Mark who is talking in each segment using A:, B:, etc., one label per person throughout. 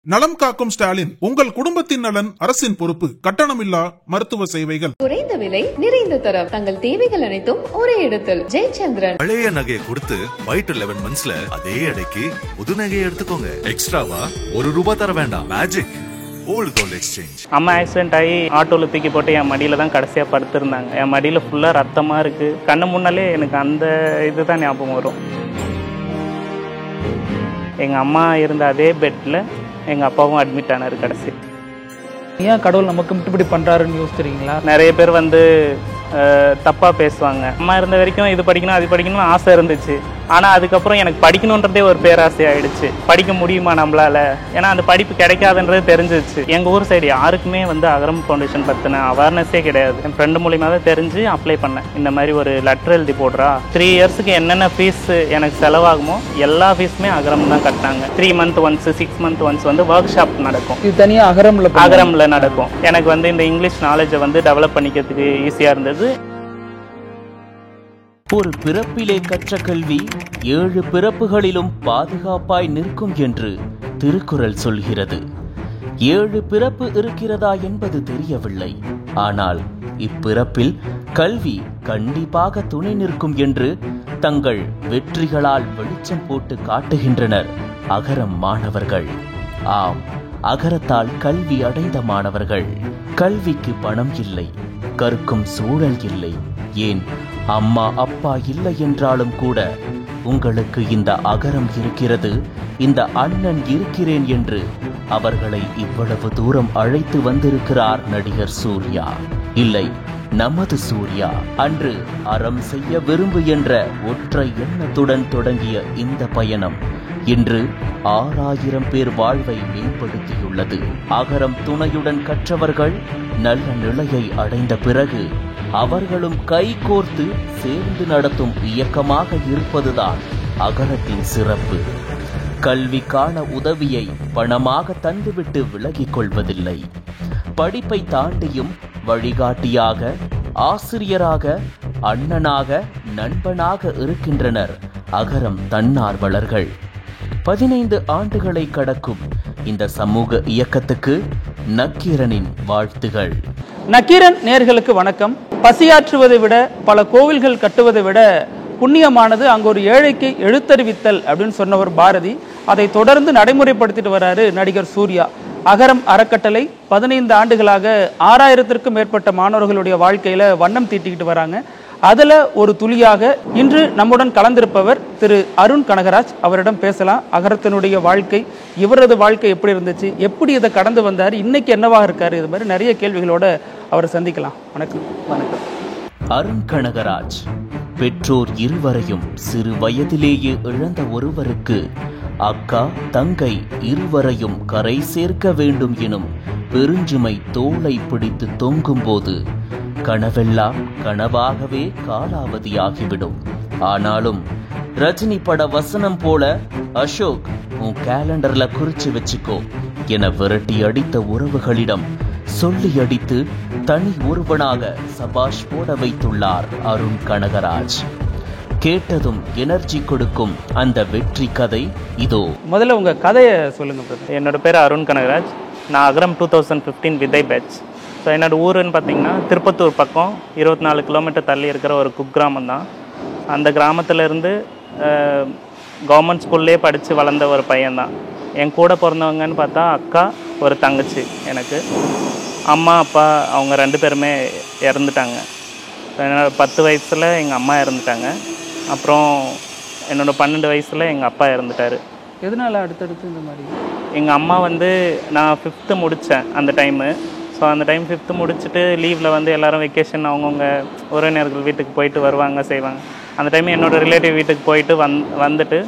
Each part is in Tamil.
A: நலம் காக்கும் ஸ்டாலின், உங்கள் குடும்பத்தின் நலன் அரசின் பொறுப்பு. கட்டணமில்லா மருத்துவ சேவைகள்,
B: குறைந்த விலை, நிறைந்த தரம், தங்கள் தேவைகள் அனைத்தும் ஒரே இடத்தில். ஜெயச்சந்திரன்.
C: பழைய நகையை கொடுத்து 5 to 11 monthsல அதே எடைக்கு புது நகையை எடுத்துக்கோங்க. எக்ஸ்ட்ராவா ₹1 தர வேண்டாம். Magic old gold exchange.
D: அம்மா ஆக்சிடென்ட் ஆகி ஆட்டோல தூக்கி போட்டு என் மடியில தான் கடைசியா படுத்திருந்தாங்க. என் மடியில ஃபுல்லா ரத்தமா இருக்கு. கண்ணு முன்னாலே எனக்கு அந்த இதுதான் ஞாபகம் வரும். எங்க அம்மா இருந்த அதே பெட்ல எங்க அப்பாவும் அட்மிட் ஆனாரு கடைசி.
E: ஏன் கடவுள் நமக்கு இப்படி பண்றாருன்னு யோசிச்சிருக்கீங்களா?
D: நிறைய பேர் தப்பா பேசுவாங்க. அம்மா இருந்த வரைக்கும் இது படிக்கணும் அது படிக்கணும்னு ஆசை இருந்துச்சு. ஆனா அதுக்கப்புறம் எனக்கு படிக்கணுன்றதே ஒரு பேராசை ஆயிடுச்சு. படிக்க முடியுமா நம்மளால? ஏன்னா அந்த படிப்பு கிடைக்காதுன்றது தெரிஞ்சிச்சு. எங்க ஊர் சைடு யாருக்குமே அகரம் ஃபவுண்டேஷன் பத்தின அவேர்னஸே கிடையாது. என் ஃப்ரெண்டு மூலியமா தான் தெரிஞ்சு அப்ளை பண்ணேன். இந்த மாதிரி ஒரு லெட்டர் எழுதி போடுறா, 3 இயர்ஸுக்கு என்னென்ன ஃபீஸ் எனக்கு செலவாகுமோ எல்லா ஃபீஸுமே அகரம் தான் கட்டினாங்க. 3 month once 6 month once work shop நடக்கும்.
E: இது தனியா அகரம்ல
D: நடக்கும். எனக்கு இந்த இங்கிலீஷ் நாலேஜை டெவலப் பண்ணிக்கிறதுக்கு ஈஸியா இருந்தது.
F: ஒரு பிறப்பிலே கற்ற கல்வி 7 பிறப்புகளிலும் பாதுகாப்பாய் நிற்கும் என்று திருக்குறள் சொல்கிறது. 7 பிறப்பு இருக்கிறதா என்பது தெரியவில்லை. ஆனால் இப்பிறப்பில் கல்வி கண்டிப்பாக துணை நிற்கும் என்று தங்கள் வெற்றிகளால் வெளிச்சம் போட்டு காட்டுகின்றனர் அகரம் மாணவர்கள். ஆம், அகரத்தால் கல்வி அடைந்த மாணவர்கள். கல்விக்கு பணம் இல்லை, கற்கும் சூழல் இல்லை, ஏன் அம்மா அப்பா இல்லை என்றாலும் கூட உங்களுக்கு இந்த அகரம் இருக்கிறது, இந்த அண்ணன் இருக்கிறேன் என்று அவர்களை இவ்வளவு தூரம் அழைத்து வந்திருக்கிறார் நடிகர் சூர்யா. இல்லை, நமது சூர்யா. அன்று அறம் செய்ய விரும்பு என்ற ஒற்றை எண்ணத்துடன் தொடங்கிய இந்த பயணம் இன்று 6000 பேர் வாழ்வை மேம்படுத்தியுள்ளது. அகரம் துணையுடன் கற்றவர்கள் நல்ல நிலையை அடைந்த பிறகு அவர்களும் கைகோர்த்து சேர்ந்து நடத்தும் இயக்கமாக இருப்பதுதான் அகரத்தின் சிறப்பு. கல்விக்கான உதவியை பணமாக தந்துவிட்டு விலகிக் கொள்வதில்லை. படிப்பை தாண்டியும் வழிகாட்டியாக, ஆசிரியராக, அண்ணனாக, நண்பனாக இருக்கின்றனர் அகரம் தன்னார்வலர்கள். 15 ஆண்டுகளை கடக்கும் இந்த சமூக இயக்கத்துக்கு நக்கீரனின் வாழ்த்துகள்.
E: நக்கீரன் நேயர்களுக்கு வணக்கம். பசியாற்றுவதை விட, பல கோவில்கள் கட்டுவதை விட புண்ணியமானது அங்கு ஒரு ஏழைக்கு எழுத்தறிவித்தல் அப்படின்னு சொன்னவர் பாரதி. அதை தொடர்ந்து நடைமுறைப்படுத்திட்டு வராரு நடிகர் சூர்யா. அகரம் அறக்கட்டளை 15 ஆண்டுகளாக 6000த்திற்கும் மேற்பட்ட மாணவர்களுடைய வாழ்க்கையில வண்ணம் தீட்டிக்கிட்டு வராங்க. அதுல ஒரு துளியாக இன்று நம்முடன் கலந்திருப்பவர் திரு அருண் கனகராஜ். அவரிடம் பேசலாம். அகரத்தினுடைய வாழ்க்கை, இவரது வாழ்க்கை எப்படி இருந்துச்சு, எப்படி இதை கடந்து வந்தார், இன்னைக்கு என்னவாக இருக்காரு, இது மாதிரி நிறைய கேள்விகளோட அவரை சந்திக்கலாம். வணக்கம்.
D: வணக்கம்.
F: அருண் கனகராஜ் பெற்றோர் இருவரையும் சிறு வயதிலேயே இழந்த ஒருவருக்கு அக்கா தங்கை இருவரையும் கரை சேர்க்க வேண்டும் எனும் பெருஞ்சுமை தோளை பிடித்து தொங்கும் போது கனவெல்லாம் கனவாகவே காலாவதியாகிவிடும். ஆனாலும் ரஜினி பட வசனம் போல அசோக் உன் கேலண்டர்ல குறிச்சு வச்சுக்கோ என விரட்டி அடித்த உறவுகளிடம் சொல்லி அடித்து தனி ஒருவனாக சபாஷ் போட வைத்துள்ளார் அருண் கனகராஜ். கேட்டதும் எனர்ஜி கொடுக்கும் அந்த வெற்றி கதை இதோ.
E: முதல்ல உங்க கதையை சொல்லுங்க.
D: என்னோட பேர் அருண் கனகராஜ். நான் அகரம் 2015 விதை பேட்ச். ஸோ என்னோட ஊருன்னு பார்த்தீங்கன்னா திருப்பத்தூர் பக்கம் 24 கிலோமீட்டர் தள்ளி இருக்கிற ஒரு குக்கிராமம் தான். அந்த கிராமத்திலேருந்து கவர்மெண்ட் ஸ்கூல்லே படித்து வளர்ந்த ஒரு பையன்தான். என் கூட பிறந்தவங்கன்னு பார்த்தா அக்கா, ஒரு தங்கச்சி. எனக்கு அம்மா அப்பா அவங்க 2 பேருமே இறந்துட்டாங்க. என்னோட 10 வயசில் எங்கள் அம்மா இறந்துட்டாங்க. அப்புறம் என்னோடய 12 வயசில் எங்கள் அப்பா இறந்துட்டார்.
E: எதனால அடுத்தடுத்து இந்த மாதிரி?
D: எங்கள் அம்மா நான் 5th முடித்தேன் அந்த டைமு. ஸோ அந்த டைம் 5th முடிச்சுட்டு லீவில் எல்லோரும் வெக்கேஷன் அவங்கவுங்க உறவினர்கள் வீட்டுக்கு போயிட்டு வருவாங்க செய்வாங்க. அந்த டைம் என்னோடய ரிலேட்டிவ் வீட்டுக்கு போயிட்டு வந்துட்டு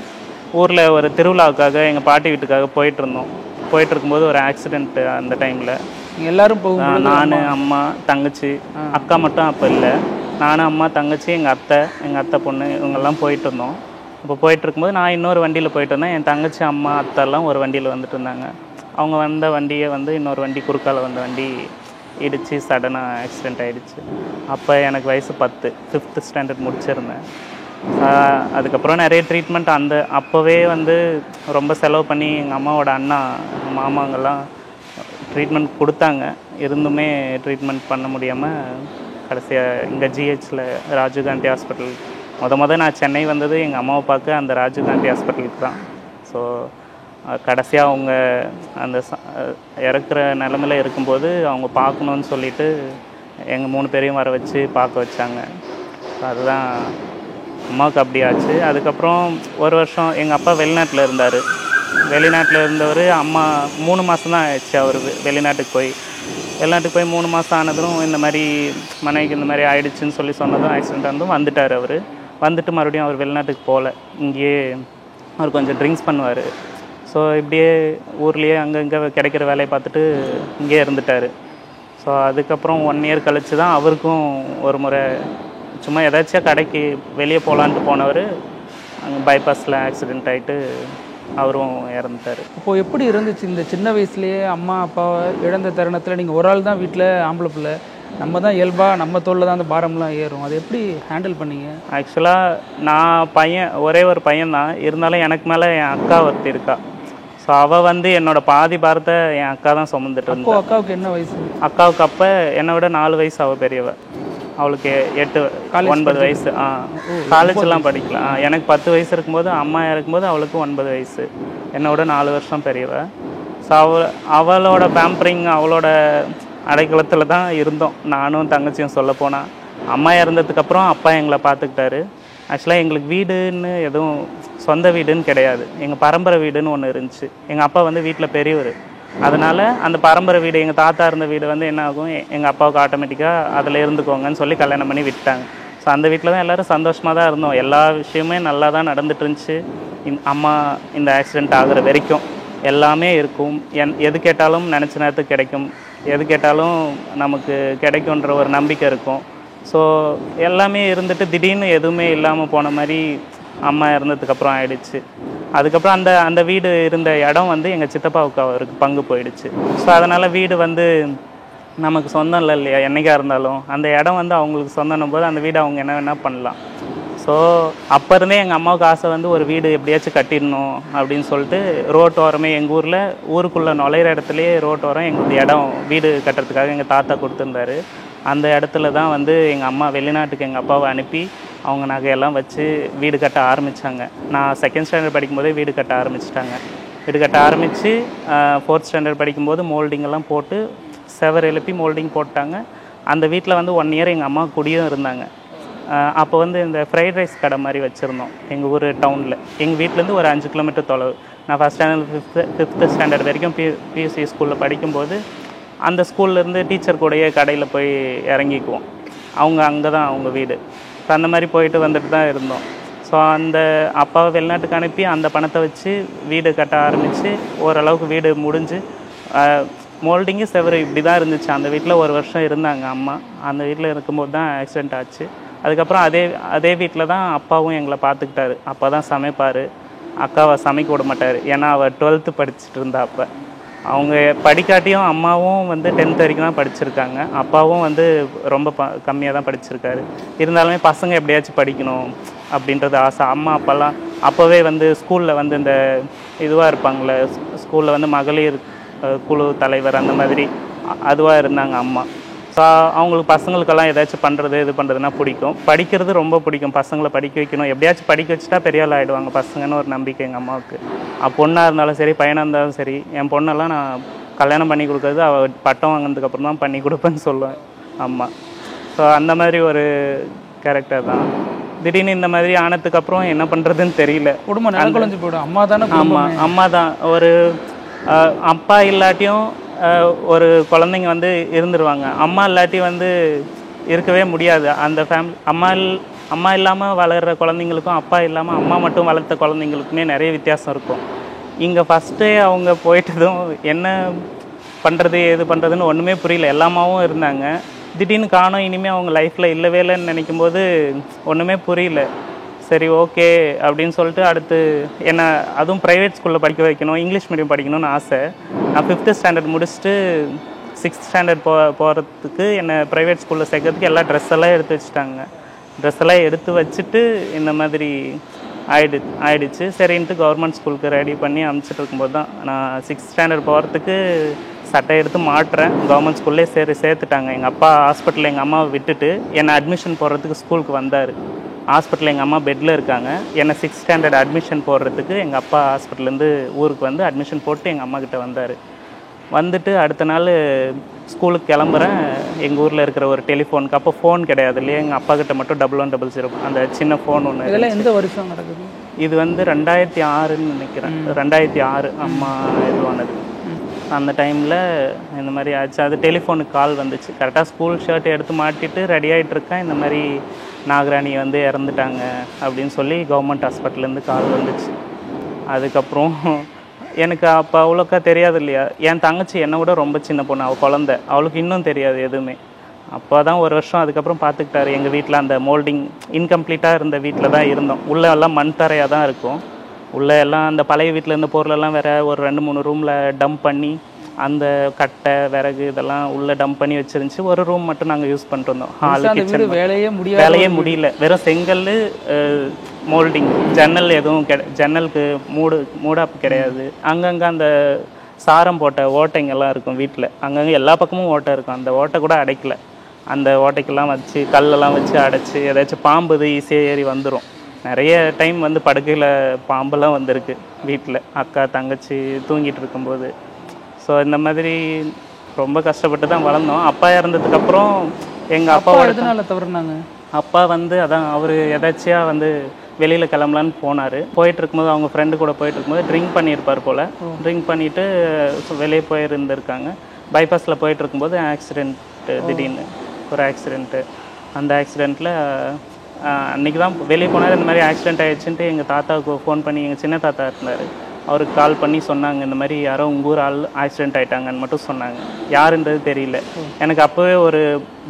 D: ஊரில் ஒரு திருவிழாவுக்காக எங்கள் பாட்டி வீட்டுக்காக போயிட்டுருந்தோம். போயிட்டுருக்கும்போது ஒரு ஆக்சிடெண்ட். அந்த டைமில்
E: எல்லாரும் போகும்.
D: நான், அம்மா, தங்கச்சி, அக்கா மட்டும் அப்போ இல்லை. நானும், அம்மா, தங்கச்சி, எங்கள் அத்தை பொண்ணு இவங்கெல்லாம் போயிட்டு இருந்தோம். இப்போ போயிட்டுருக்கும்போது நான் இன்னொரு வண்டியில் போயிட்டு இருந்தேன். என் தங்கச்சி, அம்மா, அத்தைலாம் ஒரு வண்டியில் வந்துட்டு இருந்தாங்க. அவங்க வந்த வண்டியை இன்னொரு வண்டி குறுக்கால வந்த வண்டி இடித்து சடனாக ஆக்சிடெண்ட் ஆகிடுச்சு. அப்போ எனக்கு வயசு 10, 5th ஸ்டாண்டர்ட் முடிச்சிருந்தேன். அதுக்கப்புறம் நிறைய ட்ரீட்மெண்ட் அப்போவே வந்து ரொம்ப செலவு பண்ணி எங்கள் அம்மாவோட அண்ணா மாமாங்கெல்லாம் ட்ரீட்மெண்ட் கொடுத்தாங்க. இருந்துமே ட்ரீட்மெண்ட் பண்ண முடியாமல் கடைசியாக இங்கே ஜிஹெச்சில் ராஜீவ்காந்தி ஹாஸ்பிட்டல் நான் சென்னை வந்தது எங்கள் அம்மாவை பார்க்க அந்த ராஜீவ்காந்தி ஹாஸ்பிட்டலுக்கு தான். ஸோ கடைசியாக அவங்க அந்த இறக்குற நிலமையில் இருக்கும்போது அவங்க பார்க்கணுன்னு சொல்லிட்டு எங்கள் 3 பேரையும் வர வச்சு பார்க்க வச்சாங்க. அதுதான் அம்மாவுக்கு அப்படி ஆச்சு. அதுக்கப்புறம் ஒரு வருஷம் எங்கள் அப்பா வெளிநாட்டில் இருந்தார். வெளிநாட்டில் இருந்தவர் அம்மா 3 மாதம் தான் ஆயிடுச்சு அவர் வெளிநாட்டுக்கு போய் 3 மாதம் ஆனதும் இந்த மாதிரி மனைவிக்கு இந்த மாதிரி ஆயிடுச்சுன்னு சொல்லி சொன்னதும் ஆக்சிடெண்ட் ஆனதும் வந்துட்டார். அவர் வந்துட்டு மறுபடியும் அவர் வெளிநாட்டுக்கு போகல. இங்கேயே அவர் கொஞ்சம் ட்ரிங்க்ஸ் பண்ணுவார். ஸோ இப்படியே ஊர்லேயே அங்கங்கே கிடைக்கிற வேலையை பார்த்துட்டு இங்கேயே இருந்துட்டார். ஸோ அதுக்கப்புறம் 1 இயர் கழித்து தான் அவருக்கும் ஒரு முறை சும்மா ஏதாச்சும் கடைக்கு வெளியே போகலான்ட்டு போனவர் அங்கே பைபாஸில் ஆக்சிடெண்ட் ஆகிட்டு அவரும் இறந்துட்டார்.
E: இப்போது எப்படி இருந்துச்சு இந்த சின்ன வயசுலேயே அம்மா அப்பாவை இழந்த தருணத்தில்? நீங்கள் ஒரு ஆள் தான் வீட்டில், ஆம்பளை பிள்ளை, நம்ம தான் இயல்பாக நம்ம தோளில் தான் அந்த பாரம்லாம் ஏறும். அதை எப்படி ஹேண்டில் பண்ணீங்க?
D: ஆக்சுவலாக நான் ஒரே ஒரு பையன் தான். இருந்தாலும் எனக்கு மேலே என் அக்கா ஒருத்தி இருக்கா. ஸோ அவள் வந்து என்னோட பாதி பாரத்தை என் அக்கா தான் சுமந்துட்டு இருந்தா.
E: அக்காவுக்கு என்ன வயசு?
D: அக்காவுக்கு அப்போ என்னை விட 4 வயசு அவள் பெரியவள். அவளுக்கு 9 வயசு. காலேஜெலாம் படிக்கலாம். எனக்கு 10 வயசு இருக்கும்போது அம்மா இருக்கும்போது அவளுக்கு 9 வயசு. என்னோட 4 வருஷம் பெரியவள். ஸோ அவளோட பேம்பரிங் அவளோட அடைக்கலத்தில் தான் இருந்தோம் நானும் தங்கச்சியும். சொல்ல போனால் அம்மா இறந்ததுக்கப்புறம் அப்பா எங்களை பார்த்துக்கிட்டாரு. ஆக்சுவலாக எங்களுக்கு வீடுன்னு எதுவும் சொந்த வீடுன்னு கிடையாது. எங்கள் பரம்பரை வீடுன்னு ஒன்று இருந்துச்சு. எங்கள் அப்பா வந்து வீட்டில் பெரியவர். அதனால் அந்த பரம்பரை வீடு எங்கள் தாத்தா இருந்த வீடு வந்து என்ன ஆகும், எங்கள் அப்பாவுக்கு ஆட்டோமேட்டிக்காக அதில் இருந்துக்கோங்கன்னு சொல்லி கல்யாணம் பண்ணி விட்டாங்க. ஸோ அந்த வீட்டில் தான் எல்லோரும் சந்தோஷமாக தான் இருந்தோம். எல்லா விஷயமே நல்லா தான் நடந்துட்டு இருந்துச்சு. அம்மா இந்த ஆக்சிடெண்ட் ஆகிற வரைக்கும் எல்லாமே இருக்கும். எது கேட்டாலும் நினச்ச நேரத்துக்கு கிடைக்கும், எது கேட்டாலும் நமக்கு கிடைக்குன்ற ஒரு நம்பிக்கை இருக்கும். ஸோ எல்லாமே இருந்துட்டு திடீர்னு எதுவுமே இல்லாமல் போன மாதிரி அம்மா இறந்ததுக்கப்புறம் ஆயிடுச்சு. அதுக்கப்புறம் அந்த வீடு இருந்த இடம் வந்து எங்கள் சித்தப்பாவுக்கு அவருக்கு பங்கு போயிடுச்சு. ஸோ அதனால் வீடு வந்து நமக்கு சொந்தம் இல்லை இல்லையா, என்றைக்காக இருந்தாலும் அந்த இடம் வந்து அவங்களுக்கு சொந்தம் போது அந்த வீடு அவங்க என்ன வேணால் பண்ணலாம். ஸோ அப்போ இருந்தே எங்கள் அம்மாவுக்கு ஆசை வந்து ஒரு வீடு எப்படியாச்சும் கட்டிடணும் அப்படின்னு சொல்லிட்டு ரோட்டோரமே எங்கள் ஊருக்குள்ளே நுழையிற இடத்துலையே ரோட்டோரம் எங்களுக்கு இடம் வீடு கட்டுறதுக்காக எங்கள் தாத்தா கொடுத்துருந்தாரு. அந்த இடத்துல தான் வந்து எங்கள் அம்மா வெளிநாட்டுக்கு எங்கள் அப்பாவை அனுப்பி அவங்க நகையெல்லாம் வச்சு வீடு கட்ட ஆரம்பித்தாங்க. நான் 2nd ஸ்டாண்டர்ட் படிக்கும்போதே வீடு கட்ட ஆரம்பிச்சிட்டாங்க. வீடு கட்ட ஆரம்பித்து 4th ஸ்டாண்டர்ட் படிக்கும்போது மோல்டிங்கெல்லாம் போட்டு செவர் எழுப்பி மோல்டிங் போட்டாங்க. அந்த வீட்டில் வந்து 1 இயர் எங்கள் அம்மா குடியும் இருந்தாங்க. அப்போ வந்து இந்த ஃப்ரைட் ரைஸ் கடை மாதிரி வச்சுருந்தோம் எங்கள் ஊர் டவுனில். எங்கள் வீட்டிலேருந்து ஒரு 5 கிலோமீட்டர் தொலைவு. நான் 1st ஸ்டாண்டர்ட் 5th ஸ்டாண்டர்ட் வரைக்கும் பியூசி ஸ்கூலில் படிக்கும்போது அந்த ஸ்கூல்லேருந்து டீச்சர் கூடயே கடையில் போய் இறங்கிக்குவோம். அங்கே தான் அவங்க வீடு. ஸோ அந்த மாதிரி போயிட்டு வந்துட்டு தான் இருந்தோம். ஸோ அந்த அப்பாவை வெளிநாட்டுக்கு அனுப்பி அந்த பணத்தை வச்சு வீடு கட்ட ஆரம்பித்து ஓரளவுக்கு வீடு முடிஞ்சு மோல்டிங்கு செவரு இப்படி தான் இருந்துச்சு. அந்த வீட்டில் 1 வருஷம் இருந்தாங்க அம்மா. அந்த வீட்டில் இருக்கும்போது தான் ஆக்சிடெண்ட் ஆச்சு. அதுக்கப்புறம் அதே வீட்டில் தான் அப்பாவும் எங்களை பார்த்துக்கிட்டாரு. அப்பா தான் சமைப்பார், அக்காவை சமைக்க விட மாட்டார். ஏன்னா அவள் 12th படிச்சுட்டு இருந்தா. அப்போ அவங்க படிக்காட்டியும் அம்மாவும் வந்து 10th வரைக்கும் தான் படிச்சிருக்காங்க. அப்பாவும் வந்து ரொம்ப கம்மியாக தான் படிச்சிருக்காரு. இருந்தாலுமே பசங்க எப்படியாச்சும் படிக்கணும் அப்படின்றது ஆசை. அம்மா அப்பாலாம் அப்போவே வந்து ஸ்கூலில் வந்து இந்த இதுவாக இருப்பாங்களே, ஸ்கூலில் வந்து மகளிர் குழு தலைவர் அந்த மாதிரி அதுவாக இருந்தாங்க அம்மா. ஸோ அவங்களுக்கு பசங்களுக்கெல்லாம் ஏதாச்சும் பண்ணுறது இது பண்ணுறதுனா பிடிக்கும். படிக்கிறது ரொம்ப பிடிக்கும். பசங்களை படிக்க வைக்கணும், எப்படியாச்சும் படிக்க வச்சுட்டா பெரிய ஆள் ஆகிடுவாங்க பசங்கன்னு ஒரு நம்பிக்கை எங்கள் அம்மாவுக்கு. பொண்ணாக இருந்தாலும் சரி பையனாக இருந்தாலும் சரி, என் பொண்ணெல்லாம் நான் கல்யாணம் பண்ணி கொடுக்குறது அவள் பட்டம் வாங்கினதுக்கப்புறம் தான் பண்ணி கொடுப்பேன்னு சொல்லுவேன் அம்மா. ஸோ அந்த மாதிரி ஒரு கேரக்டர் தான். திடீர்னு இந்த மாதிரி ஆனதுக்கப்புறம் என்ன பண்ணுறதுன்னு தெரியல.
E: குடும்பம் நல்லா குழஞ்சி போய்டும். அம்மா தானே.
D: ஆமாம், அம்மா தான். ஒரு அப்பா இல்லாட்டியும் ஒரு குழந்தைங்க வந்து இருந்துருவாங்க. அம்மா இல்லாட்டி வந்து இருக்கவே முடியாது அந்த ஃபேமிலி. அம்மா இல்லாமல் வளர்கிற குழந்தைங்களுக்கும் அப்பா இல்லாமல் அம்மா மட்டும் வளர்த்த குழந்தைங்களுக்குமே நிறைய வித்தியாசம் இருக்கும். இங்கே ஃபஸ்ட்டே அவங்க போயிட்டதும் என்ன பண்ணுறது ஏது பண்ணுறதுன்னு ஒன்றுமே புரியல. எல்லாமாவும் இருந்தாங்க. திடீர்னு காணோம், இனிமேல் அவங்க லைஃப்பில் இல்லவே இல்லைன்னு நினைக்கும் போது ஒன்றுமே புரியல. சரி ஓகே அப்படின்னு சொல்லிட்டு அடுத்து என்ன அதுவும் ப்ரைவேட் ஸ்கூலில் படிக்க வைக்கணும், இங்கிலீஷ் மீடியம் படிக்கணும்னு ஆசை. நான் 5th ஸ்டாண்டர்ட் முடிச்சுட்டு 6th ஸ்டாண்டர்ட் போகிறதுக்கு என்னை ப்ரைவேட் ஸ்கூலில் சேர்க்கறதுக்கு எல்லா ட்ரெஸ் எல்லாம் எடுத்து வச்சுட்டாங்க. ட்ரெஸ் எல்லாம் எடுத்து வச்சுட்டு இந்த மாதிரி ஆயிடுச்சு. சரின்ட்டு கவர்மெண்ட் ஸ்கூலுக்கு ரெடி பண்ணி அனுப்பிச்சிட்டு இருக்கும்போது தான் நான் 6th ஸ்டாண்டர்ட் போகிறதுக்கு சட்டை எடுத்து மாட்டுறேன். கவர்மெண்ட் ஸ்கூல்லே சேர்த்துட்டாங்க. எங்கள் அப்பா ஹாஸ்பிட்டலில் எங்கள் அம்மாவை விட்டுட்டு என்னை அட்மிஷன் போடுறதுக்கு ஸ்கூலுக்கு வந்தார். ஹாஸ்பிட்டலில் எங்கள் அம்மா பெட்டில் இருக்காங்க. என்னை 6th ஸ்டாண்டர்ட் அட்மிஷன் போடுறதுக்கு எங்கள் அப்பா ஹாஸ்பிட்டல்லேருந்து ஊருக்கு வந்து அட்மிஷன் போட்டு எங்கள் அம்மாக்கிட்ட வந்தார். வந்துட்டு அடுத்த நாள் ஸ்கூலுக்கு கிளம்புறேன். எங்கள் ஊரில் இருக்கிற ஒரு டெலிஃபோனுக்கு, அப்போ ஃபோன் கிடையாது இல்லையா, எங்கள் அப்பா கிட்ட மட்டும் 1100 அந்த சின்ன ஃபோன் ஒன்று.
E: இதெல்லாம் எந்த வருஷம் நடக்குது?
D: இது வந்து 2006ன்னு நினைக்கிறேன். 2006 அம்மா இதுவானது. அந்த டைமில் இந்த மாதிரி ஆச்சு. அது டெலிஃபோனுக்கு கால் வந்துச்சு. கரெக்டாக ஸ்கூல் ஷர்ட் எடுத்து மாட்டிட்டு ரெடி ஆகிட்டு இருக்கேன். இந்த மாதிரி நாகராணி வந்து இறந்துட்டாங்க அப்படின்னு சொல்லி கவர்மெண்ட் ஹாஸ்பிட்டல்லேருந்து கால் வந்துச்சு. அதுக்கப்புறம் எனக்கு அப்போ அவ்வளோக்கா தெரியாது இல்லையா. என் தங்கச்சி என்னை விட ரொம்ப சின்ன பொண்ணு, அவள் குழந்தை, அவளுக்கு இன்னும் தெரியாது எதுவுமே. அப்போ தான் ஒரு வருஷம் அதுக்கப்புறம் பார்த்துக்கிட்டாரு. எங்கள் வீட்டில் அந்த மோல்டிங் இன்கம்ப்ளீட்டாக இருந்த வீட்டில் தான் இருந்தோம். உள்ளே எல்லாம் மண் தரையாக தான் இருக்கும். உள்ளே எல்லாம் அந்த பழைய வீட்டில் இருந்த பொருளெல்லாம் வேறு ஒரு 2-3 ரூமில் டம்ப் பண்ணி அந்த கட்டை விறகு இதெல்லாம் உள்ளே டம்ப் பண்ணி வச்சிருந்துச்சு. ஒரு ரூம் மட்டும் நாங்கள் யூஸ் பண்ணிட்டு இருந்தோம். ஹால், கிச்சன் வேலையே முடியல. வெறும் செங்கல், மோல்டிங், ஜன்னல் எதுவும் ஜன்னலுக்கு மூடாப்பு கிடையாது. அங்கங்கே அந்த சாரம் போட்ட ஓட்டைங்கெல்லாம் இருக்கும் வீட்டில். அங்கங்கே எல்லா பக்கமும் ஓட்டை இருக்கும். அந்த ஓட்டை கூட அடைக்கல. அந்த ஓட்டைக்கெல்லாம் வச்சு கல்லெல்லாம் வச்சு அடைச்சி ஏதாச்சும் பாம்பு ஈஸியாக ஏறி வந்துடும். நிறைய டைம் வந்து படுக்கையில் பாம்பெல்லாம் வந்திருக்கு வீட்டில், அக்கா தங்கச்சி தூங்கிட்டு இருக்கும்போது. ஸோ இந்த மாதிரி ரொம்ப கஷ்டப்பட்டு தான் வளர்ந்தோம். அப்பா இறந்ததுக்கப்புறம் எங்கள் அப்பாவோட
E: தவறுனாங்க.
D: அப்பா வந்து அதான் அவர் எதாச்சியாக வந்து வெளியில் கிளம்பலான்னு போனார். போயிட்டு இருக்கும்போது அவங்க ஃப்ரெண்டு கூட போயிட்டு இருக்கும்போது ட்ரிங்க் பண்ணியிருப்பார் போல். ட்ரிங்க் பண்ணிவிட்டு வெளியே போயிருந்துருக்காங்க. பைபாஸில் போயிட்டு இருக்கும்போது ஆக்சிடெண்ட்டு, திடீர்னு ஒரு ஆக்சிடெண்ட்டு. அந்த ஆக்சிடெண்ட்டில் அன்றைக்கி தான் வெளியே போனார். இந்த மாதிரி ஆக்சிடெண்ட் ஆகிடுச்சுன்ட்டு எங்கள் தாத்தாவுக்கு ஃபோன் பண்ணி, எங்கள் சின்ன தாத்தா இருந்தார், அவருக்கு கால் பண்ணி சொன்னாங்க, இந்த மாதிரி யாரோ உங்கள் ஊர் ஆள் ஆக்சிடெண்ட் ஆகிட்டாங்கன்னு மட்டும் சொன்னாங்க. யாருன்றது தெரியல. எனக்கு அப்போவே ஒரு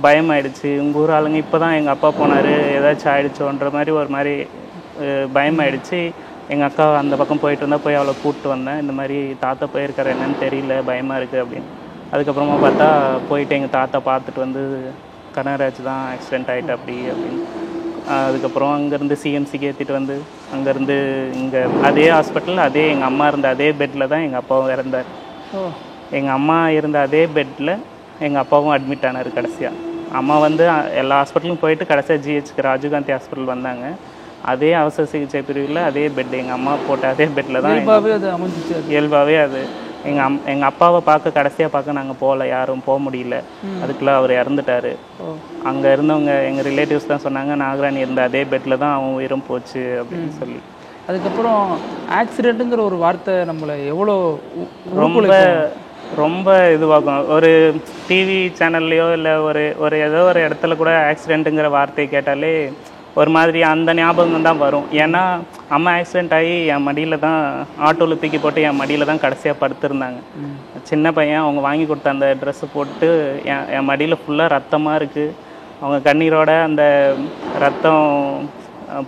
D: பயம் ஆகிடுச்சு. உங்கள் ஊர் ஆளுங்க இப்போ தான் எங்கள் அப்பா போனார், ஏதாச்சும் ஆகிடுச்சோன்ற மாதிரி ஒரு மாதிரி பயம் ஆகிடுச்சு. எங்கள் அக்கா அந்த பக்கம் போயிட்டு இருந்தால் போய் அவளை கூப்பிட்டு வந்தேன். இந்த மாதிரி தாத்தா போயிருக்காரு, என்னன்னு தெரியல, பயமாக இருக்குது அப்படின்னு. அதுக்கப்புறமா பார்த்தா போயிட்டு எங்கள் தாத்தா பார்த்துட்டு வந்து கனகராஜ் தான் ஆக்சிடெண்ட் ஆகிட்டு அப்படின்னு. அதுக்கப்புறம் அங்கேருந்து சிஎம்சிக்கு ஏற்றிட்டு வந்து அங்கேருந்து இங்கே அதே ஹாஸ்பிட்டல், அதே எங்கள் அம்மா இருந்த அதே பெட்டில் தான் எங்கள் அப்பாவும் இறந்தார். எங்கள் அம்மா இருந்த அதே பெட்டில் எங்கள் அப்பாவும் அட்மிட் ஆனார் கடைசியாக. அம்மா வந்து எல்லா ஹாஸ்பிட்டலும் போயிட்டு கடைசியாக ஜிஹெச்சுக்கு ராஜீவ்காந்தி ஹாஸ்பிட்டல் வந்தாங்க. அதே அவசர சிகிச்சை பிரிவில் அதே பெட், எங்கள் அம்மா போட்ட அதே பெட்டில் தான் இயல்பாகவே அது. எங்கள் அப்பாவை கடைசியாக பார்க்க நாங்கள் போகல, யாரும் போக முடியல. அதுக்குள்ளே அவர் இறந்துட்டார். அங்கே இருந்தவங்க எங்கள் ரிலேட்டிவ்ஸ் தான் சொன்னாங்க, நாகராணி இருந்த அதே பெட்டில் தான் அவன் உயிரும் போச்சு அப்படின்னு சொல்லி.
E: அதுக்கப்புறம் ஆக்சிடெண்ட்டுங்கிற ஒரு வார்த்தை நம்மளை எவ்வளோ
D: ரொம்ப இதுவாகும். ஒரு டிவி சேனல்லையோ இல்லை ஒரு ஏதோ ஒரு இடத்துல கூட ஆக்சிடெண்ட்டுங்கிற வார்த்தையை கேட்டாலே ஒரு மாதிரி அந்த ஞாபகம் தான் வரும். ஏன்னா அம்மா ஆக்சிடெண்ட் ஆகி என் மடியில் தான் ஆட்டோவில் தூக்கி போட்டு என் மடியில் தான் கடைசியாக படுத்திருந்தாங்க. சின்ன பையன், அவங்க வாங்கி கொடுத்த அந்த ட்ரெஸ்ஸை போட்டு என் மடியில் ஃபுல்லாக ரத்தமாக இருக்குது. அவங்க கண்ணீரோட அந்த ரத்தம்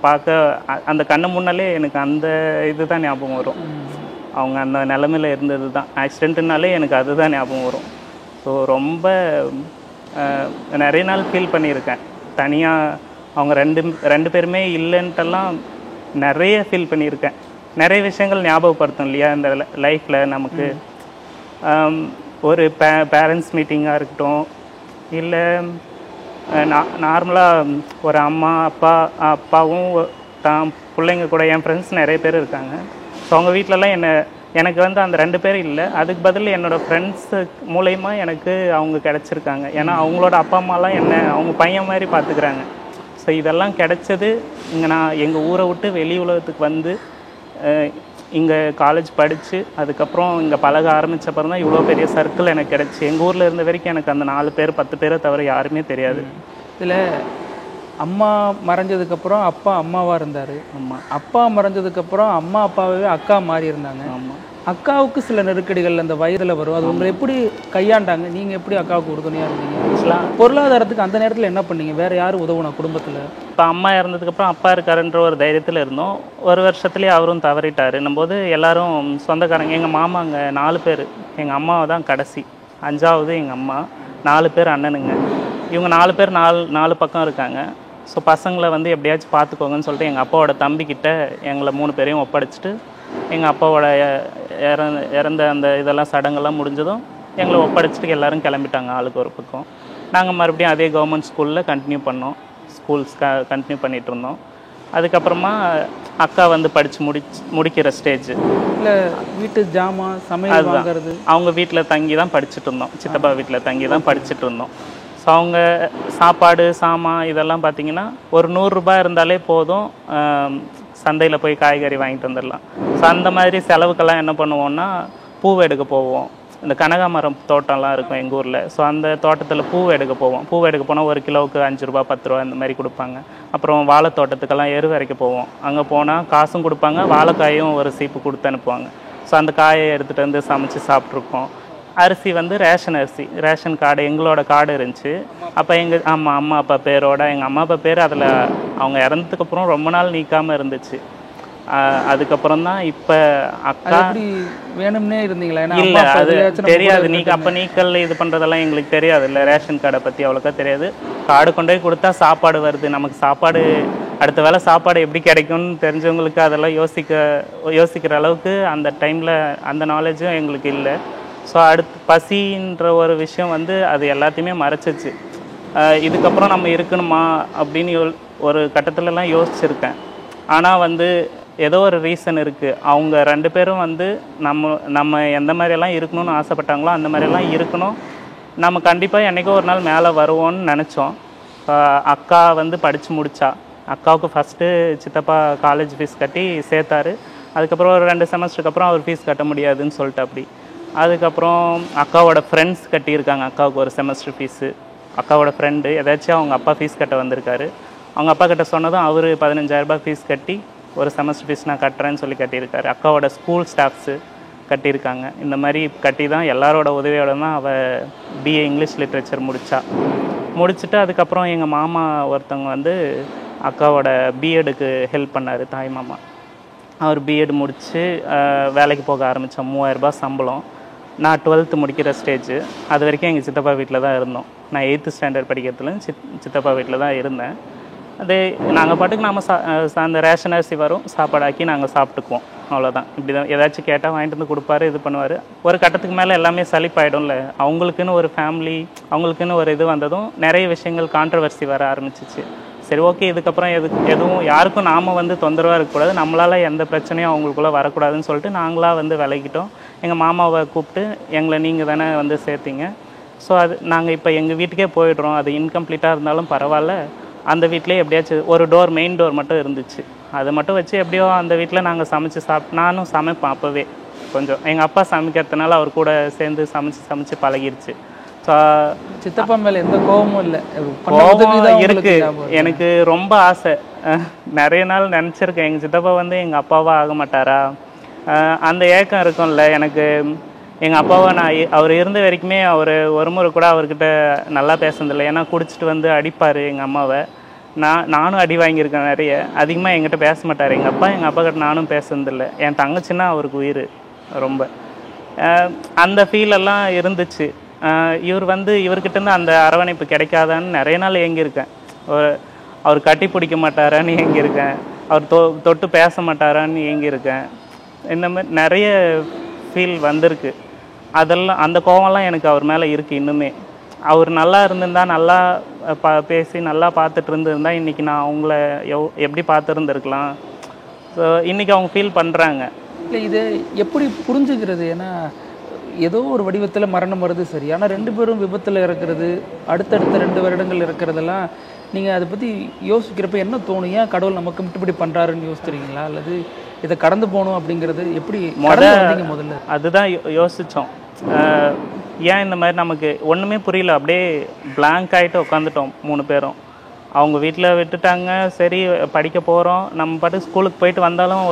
D: பார்க்க அந்த கண்ணு முன்னாலே எனக்கு அந்த இது தான் ஞாபகம் வரும். அவங்க அந்த நிலமையில் இருந்தது தான். ஆக்சிடெண்ட்டுனாலே எனக்கு அதுதான் ஞாபகம் வரும். ஸோ ரொம்ப நிறைய நாள் ஃபீல் பண்ணியிருக்கேன். தனியாக அவங்க ரெண்டு பேருமே இல்லைன்ட்டெல்லாம் நிறைய ஃபீல் பண்ணியிருக்கேன். நிறைய விஷயங்கள் ஞாபகப்படுத்தும் இல்லையா இந்த லைஃப்பில் நமக்கு. ஒரு பேரண்ட்ஸ் மீட்டிங்காக இருக்கட்டும், இல்லை நார்மலாக ஒரு அம்மா அப்பாவும் தான் பிள்ளைங்க கூட, என் ஃப்ரெண்ட்ஸ் நிறைய பேர் இருக்காங்க. ஸோ அவங்க வீட்டிலலாம் எனக்கு வந்து அந்த 2 பேர் இல்லை, அதுக்கு பதில் என்னோடய ஃப்ரெண்ட்ஸு மூலயமா எனக்கு அவங்க கிடச்சிருக்காங்க. ஏன்னா அவங்களோட அப்பா அம்மாலாம் அவங்க பையன் மாதிரி பார்த்துக்கிறாங்க. ஸோ இதெல்லாம் கிடைச்சது நான் எங்கள் ஊரை விட்டு வெளி உலகத்துக்கு வந்து இங்கே காலேஜ் படித்து அதுக்கப்புறம் இங்கே பழக ஆரம்பித்தப்பறம் தான் இவ்வளோ பெரிய சர்க்கிள் எனக்கு கிடச்சி. எங்கள் ஊரில் இருந்த வரைக்கும் எனக்கு அந்த 4 பேர் 10 பேரை தவிர யாருமே தெரியாது.
E: இதில் அம்மா மறைஞ்சதுக்கப்புறம் அப்பா அம்மாவாக இருந்தார். அப்பா மறைஞ்சதுக்கப்புறம் அம்மா அப்பாவே அக்கா மாறி இருந்தாங்க. அக்காவுக்கு சில நெருக்கடிகள் அந்த வயதில் வரும். அது உங்களை எப்படி கையாண்டாங்க? நீங்கள் எப்படி அக்காவுக்கு உறுதுணையாக இருந்தீங்க? பொருளாதாரத்துக்கு அந்த நேரத்தில் என்ன பண்ணீங்க? வேறு யாரும் உதவுனா குடும்பத்தில்?
D: இப்போ அம்மா இறந்ததுக்கப்புறம் அப்பா இருக்காருன்ற ஒரு தைரியத்தில் இருந்தோம். ஒரு வருஷத்துலேயே அவரும் தவறிட்டாருன்னும் போது எல்லாரும் சொந்தக்காரங்க, எங்கள் மாமாங்க 4 பேர், எங்கள் அம்மாவை தான் கடைசி, 5வது எங்கள் அம்மா, 4 பேர் அண்ணனுங்க. இவங்க 4 பேர் 4 பக்கம் இருக்காங்க. ஸோ பசங்களை வந்து எப்படியாச்சும் பார்த்துக்கோங்கன்னு சொல்லிட்டு எங்கள் அப்பாவோட தம்பிக்கிட்ட எங்களை 3 பேரையும் ஒப்படைச்சிட்டு எங்கள் அப்பாவோட இறந்த அந்த இதெல்லாம் சடங்கெல்லாம் முடிஞ்சதும் எங்களை ஒப்படைச்சிட்டு எல்லோரும் கிளம்பிட்டாங்க ஆளுக்கு ஒரு பக்கம். நாங்கள் மறுபடியும் அதே கவர்மெண்ட் ஸ்கூலில் கண்டினியூ பண்ணோம், ஸ்கூல்ஸ் கண்டினியூ பண்ணிகிட்டு இருந்தோம். அதுக்கப்புறமா அக்கா வந்து படித்து முடிக்கிற ஸ்டேஜ்
E: இல்லை வீட்டு ஜாமான் சமையல் வாங்குறது
D: அவங்க வீட்டில் தங்கி தான் படிச்சுட்டு இருந்தோம், சித்தப்பா வீட்டில் தங்கி தான் படிச்சுட்டு இருந்தோம். ஸோ அவங்க சாப்பாடு சாமான் இதெல்லாம் பார்த்திங்கன்னா ஒரு 100 ரூபாய் இருந்தாலே போதும், சந்தையில் போய் காய்கறி வாங்கிட்டு வந்துடலாம். ஸோ அந்த மாதிரி செலவுக்கெல்லாம் என்ன பண்ணுவோம்னா பூ எடுக்க போவோம். இந்த கனகாமரம் தோட்டம்லாம் இருக்கும் எங்கள் ஊரில். ஸோ அந்த தோட்டத்தில் பூ எடுக்க போவோம். பூ எடுக்க போனால் 1 கிலோவுக்கு 5 ரூபா 10 ரூபா இந்த மாதிரி கொடுப்பாங்க. அப்புறம் வாழை தோட்டத்துக்கெல்லாம் எரு வரைக்கும் போவோம். அங்கே போனால் காசும் கொடுப்பாங்க, வாழைக்காயும் ஒரு சீப்பு கொடுத்து அனுப்புவாங்க. ஸோ அந்த காயை எடுத்துகிட்டு வந்து சமைச்சு சாப்பிட்ருக்கோம். அரிசி வந்து ரேஷன் அரிசி, ரேஷன் கார்டு எங்களோட கார்டு இருந்துச்சு அப்போ. அம்மா அப்பா பேரோட, எங்கள் அம்மா அப்பா பேர் அதில் அவங்க இறந்ததுக்கப்புறம் ரொம்ப நாள் நீக்காமல் இருந்துச்சு. அதுக்கப்புறம் தான் இப்போ அக்கா
E: வேணும்னே இருந்தீங்களா?
D: இல்லை அது தெரியாது, அப்போ நீக்கல் இது பண்ணுறதெல்லாம் எங்களுக்கு தெரியாது. இல்லை ரேஷன் கார்டை பற்றி அவ்வளோக்கா தெரியாது. கார்டு கொண்டு போய் கொடுத்தா சாப்பாடு வருது, நமக்கு சாப்பாடு அடுத்த வேளை சாப்பாடு எப்படி கிடைக்கும்னு தெரிஞ்சவங்களுக்கு அதெல்லாம் யோசிக்கிற அளவுக்கு அந்த டைமில் அந்த நாலேஜும் எங்களுக்கு இல்லை. ஸோ அடுத்து பசின்ற ஒரு விஷயம் வந்து அது எல்லாத்தையுமே மறைச்சிச்சு. இதுக்கப்புறம் நம்ம இருக்கணுமா அப்படின்னு ஒரு கட்டத்துலலாம் யோசிச்சுருக்கேன். ஆனால் வந்து ஏதோ ஒரு ரீசன் இருக்குது. அவங்க 2 பேரும் வந்து நம்ம எந்த மாதிரியெல்லாம் இருக்கணும்னு ஆசைப்பட்டாங்களோ அந்த மாதிரியெல்லாம் இருக்கணும். நம்ம கண்டிப்பாக என்றைக்கோ ஒரு நாள் மேலே வருவோம்னு நினச்சோம். அக்கா வந்து படித்து முடித்தா. அக்காவுக்கு ஃபஸ்ட்டு சித்தப்பா காலேஜ் ஃபீஸ் கட்டி சேர்த்தாரு. அதுக்கப்புறம் ஒரு 2 செமஸ்டருக்கு அப்புறம் அவர் ஃபீஸ் கட்ட முடியாதுன்னு சொல்லிட்டு அப்படி. அதுக்கப்புறம் அக்காவோட ஃப்ரெண்ட்ஸ் கட்டியிருக்காங்க அக்காவுக்கு ஒரு செமஸ்டர் ஃபீஸு. அக்காவோட ஃப்ரெண்டு ஏதாச்சும் அவங்க அப்பா ஃபீஸ் கட்ட வந்திருக்காரு. அவங்க அப்பா கிட்ட சொன்னதும் அவர் 15,000 ரூபாய் ஃபீஸ் கட்டி ஒரு செமஸ்டர் ஃபீஸ் நான் கட்டுறேன்னு சொல்லி கட்டியிருக்காரு. அக்காவோட ஸ்கூல் ஸ்டாஃப்ஸு கட்டியிருக்காங்க. இந்த மாதிரி கட்டி தான் எல்லாரோட உதவியோட தான் அவள் பிஏ இங்கிலீஷ் லிட்ரேச்சர் முடிச்சுட்டு அதுக்கப்புறம் எங்கள் மாமா ஒருத்தவங்க வந்து அக்காவோட பிஎட்டுக்கு ஹெல்ப் பண்ணார், தாய் மாமா. அவர் பிஎட் முடித்து வேலைக்கு போக ஆரம்பித்தோம். 3000 ரூபாய் சம்பளம். நான் 12th முடிக்கிற ஸ்டேஜ். அது வரைக்கும் எங்கள் சித்தப்பா வீட்டில் தான் இருந்தோம். நான் 8th ஸ்டாண்டர்ட் படிக்கிறதுல சித்தப்பா வீட்டில் தான் இருந்தேன். அது நாங்கள் பாட்டுக்கு நம்ம அந்த ரேஷன் அரிசி வரும், சாப்பாடாக்கி நாங்கள் சாப்பிட்டுக்குவோம், அவ்வளோதான். இப்படி தான் ஏதாச்சும் கேட்டால் வாங்கிட்டு வந்து கொடுப்பாரு, இது பண்ணுவார். ஒரு கட்டத்துக்கு மேலே எல்லாமே சலிப்பாயிடும்ல. அவங்களுக்குன்னு ஒரு ஃபேமிலி, அவங்களுக்குன்னு ஒரு இது வந்ததும் நிறைய விஷயங்கள் கான்ட்ரவர்சி வர ஆரம்பிச்சிச்சு. சரி ஓகே, இதுக்கப்புறம் எதுவும் யாருக்கும் நாம் வந்து தொந்தரவாக இருக்கக்கூடாது, நம்மளால் எந்த பிரச்சனையும் அவங்களுக்குள்ளே வரக்கூடாதுன்னு சொல்லிட்டு நாங்களாக வந்து விலகிட்டோம். எங்கள் மாமாவை கூப்பிட்டு எங்களை நீங்கள் தானே வந்து சேர்த்திங்க, ஸோ அது நாங்கள் இப்போ எங்கள் வீட்டுக்கே போயிடுறோம், அது இன்கம்ப்ளீட்டாக இருந்தாலும் பரவாயில்ல, அந்த வீட்டிலே எப்படியாச்சும் ஒரு மெயின் டோர் மட்டும் இருந்துச்சு, அதை மட்டும் வச்சு எப்படியோ அந்த வீட்டில் நாங்கள் சமைச்சு நானும் சமைப்பேன் அப்போவே கொஞ்சம். எங்கள் அப்பா சமைக்கிறதுனால அவர் கூட சேர்ந்து சமைச்சு பழகிடுச்சு. ஸோ
E: சித்தப்பா மேலே எந்த கோபமும் இல்லை,
D: கோபம் இருக்குது. எனக்கு ரொம்ப ஆசை, நிறைய நாள் நினச்சிருக்கேன் எங்கள் சித்தப்பா வந்து எங்கள் அப்பாவாக ஆக மாட்டாரா, அந்த ஏக்கம் இருக்கும்ல எனக்கு. எங்கள் அப்பாவை அவர் இருந்த வரைக்குமே ஒரு முறை கூட அவர்கிட்ட நல்லா பேசுனதில்லை. ஏன்னா குடிச்சிட்டு வந்து அடிப்பார் எங்கள் அம்மாவை. நானும் அடி வாங்கியிருக்கேன் நிறைய. அதிகமாக என்கிட்ட பேச மாட்டார் எங்கள் அப்பா கிட்ட. நானும் பேசுனதில்லை. என் தங்கச்சின்னா அவருக்கு உயிர் ரொம்ப. அந்த ஃபீலெல்லாம் இருந்துச்சு. இவர்கிட்டருந்து அந்த அரவணைப்பு கிடைக்காதான்னு நிறைய நாள் ஏங்கியிருக்கேன். அவர் கட்டி பிடிக்க மாட்டாரான்னு ஏங்கியிருக்கேன், அவர் தொட்டு பேச மாட்டாரான்னு ஏங்கியிருக்கேன். இந்த மாதிரி நிறைய ஃபீல் வந்திருக்கு. அதெல்லாம் அந்த கோவம்லாம் எனக்கு அவர் மேலே இருக்குது இன்னுமே. அவர் நல்லா இருந்திருந்தா, நல்லா பேசி நல்லா பார்த்துட்டு இருந்திருந்தா இன்றைக்கி நான் அவங்கள எப்படி பார்த்துருந்துருக்கலாம். ஸோ இன்றைக்கி அவங்க ஃபீல் பண்ணுறாங்க.
E: இல்லை இதை எப்படி புரிஞ்சுக்கிறது? ஏன்னா ஏதோ ஒரு வடிவத்தில் மரணம் வருது சரி, ஆனால் 2 பேரும் விபத்தில் இறக்குறது, அடுத்தடுத்த 2 வருடங்கள் இருக்கிறதெல்லாம் நீங்கள் அதை பற்றி யோசிக்கிறப்ப என்ன தோணும்? ஏன் கடவுள் நமக்கு மட்டும் இப்படி பண்ணுறாருன்னு யோசிச்சிருக்கீங்களா, அல்லது இதை கடந்து போகணும் அப்படிங்கிறது எப்படி முதல்ல?
D: அதுதான் யோசித்தோம். ஏன் இந்த மாதிரி நமக்கு ஒன்றுமே புரியல, அப்படியே பிளாங்க் ஆகிட்டு உட்காந்துட்டோம் 3 பேரும். அவங்க வீட்டில் விட்டுட்டாங்க, சரி படிக்க போகிறோம், நம்ம பாட்டு ஸ்கூலுக்கு போயிட்டு வந்தாலும்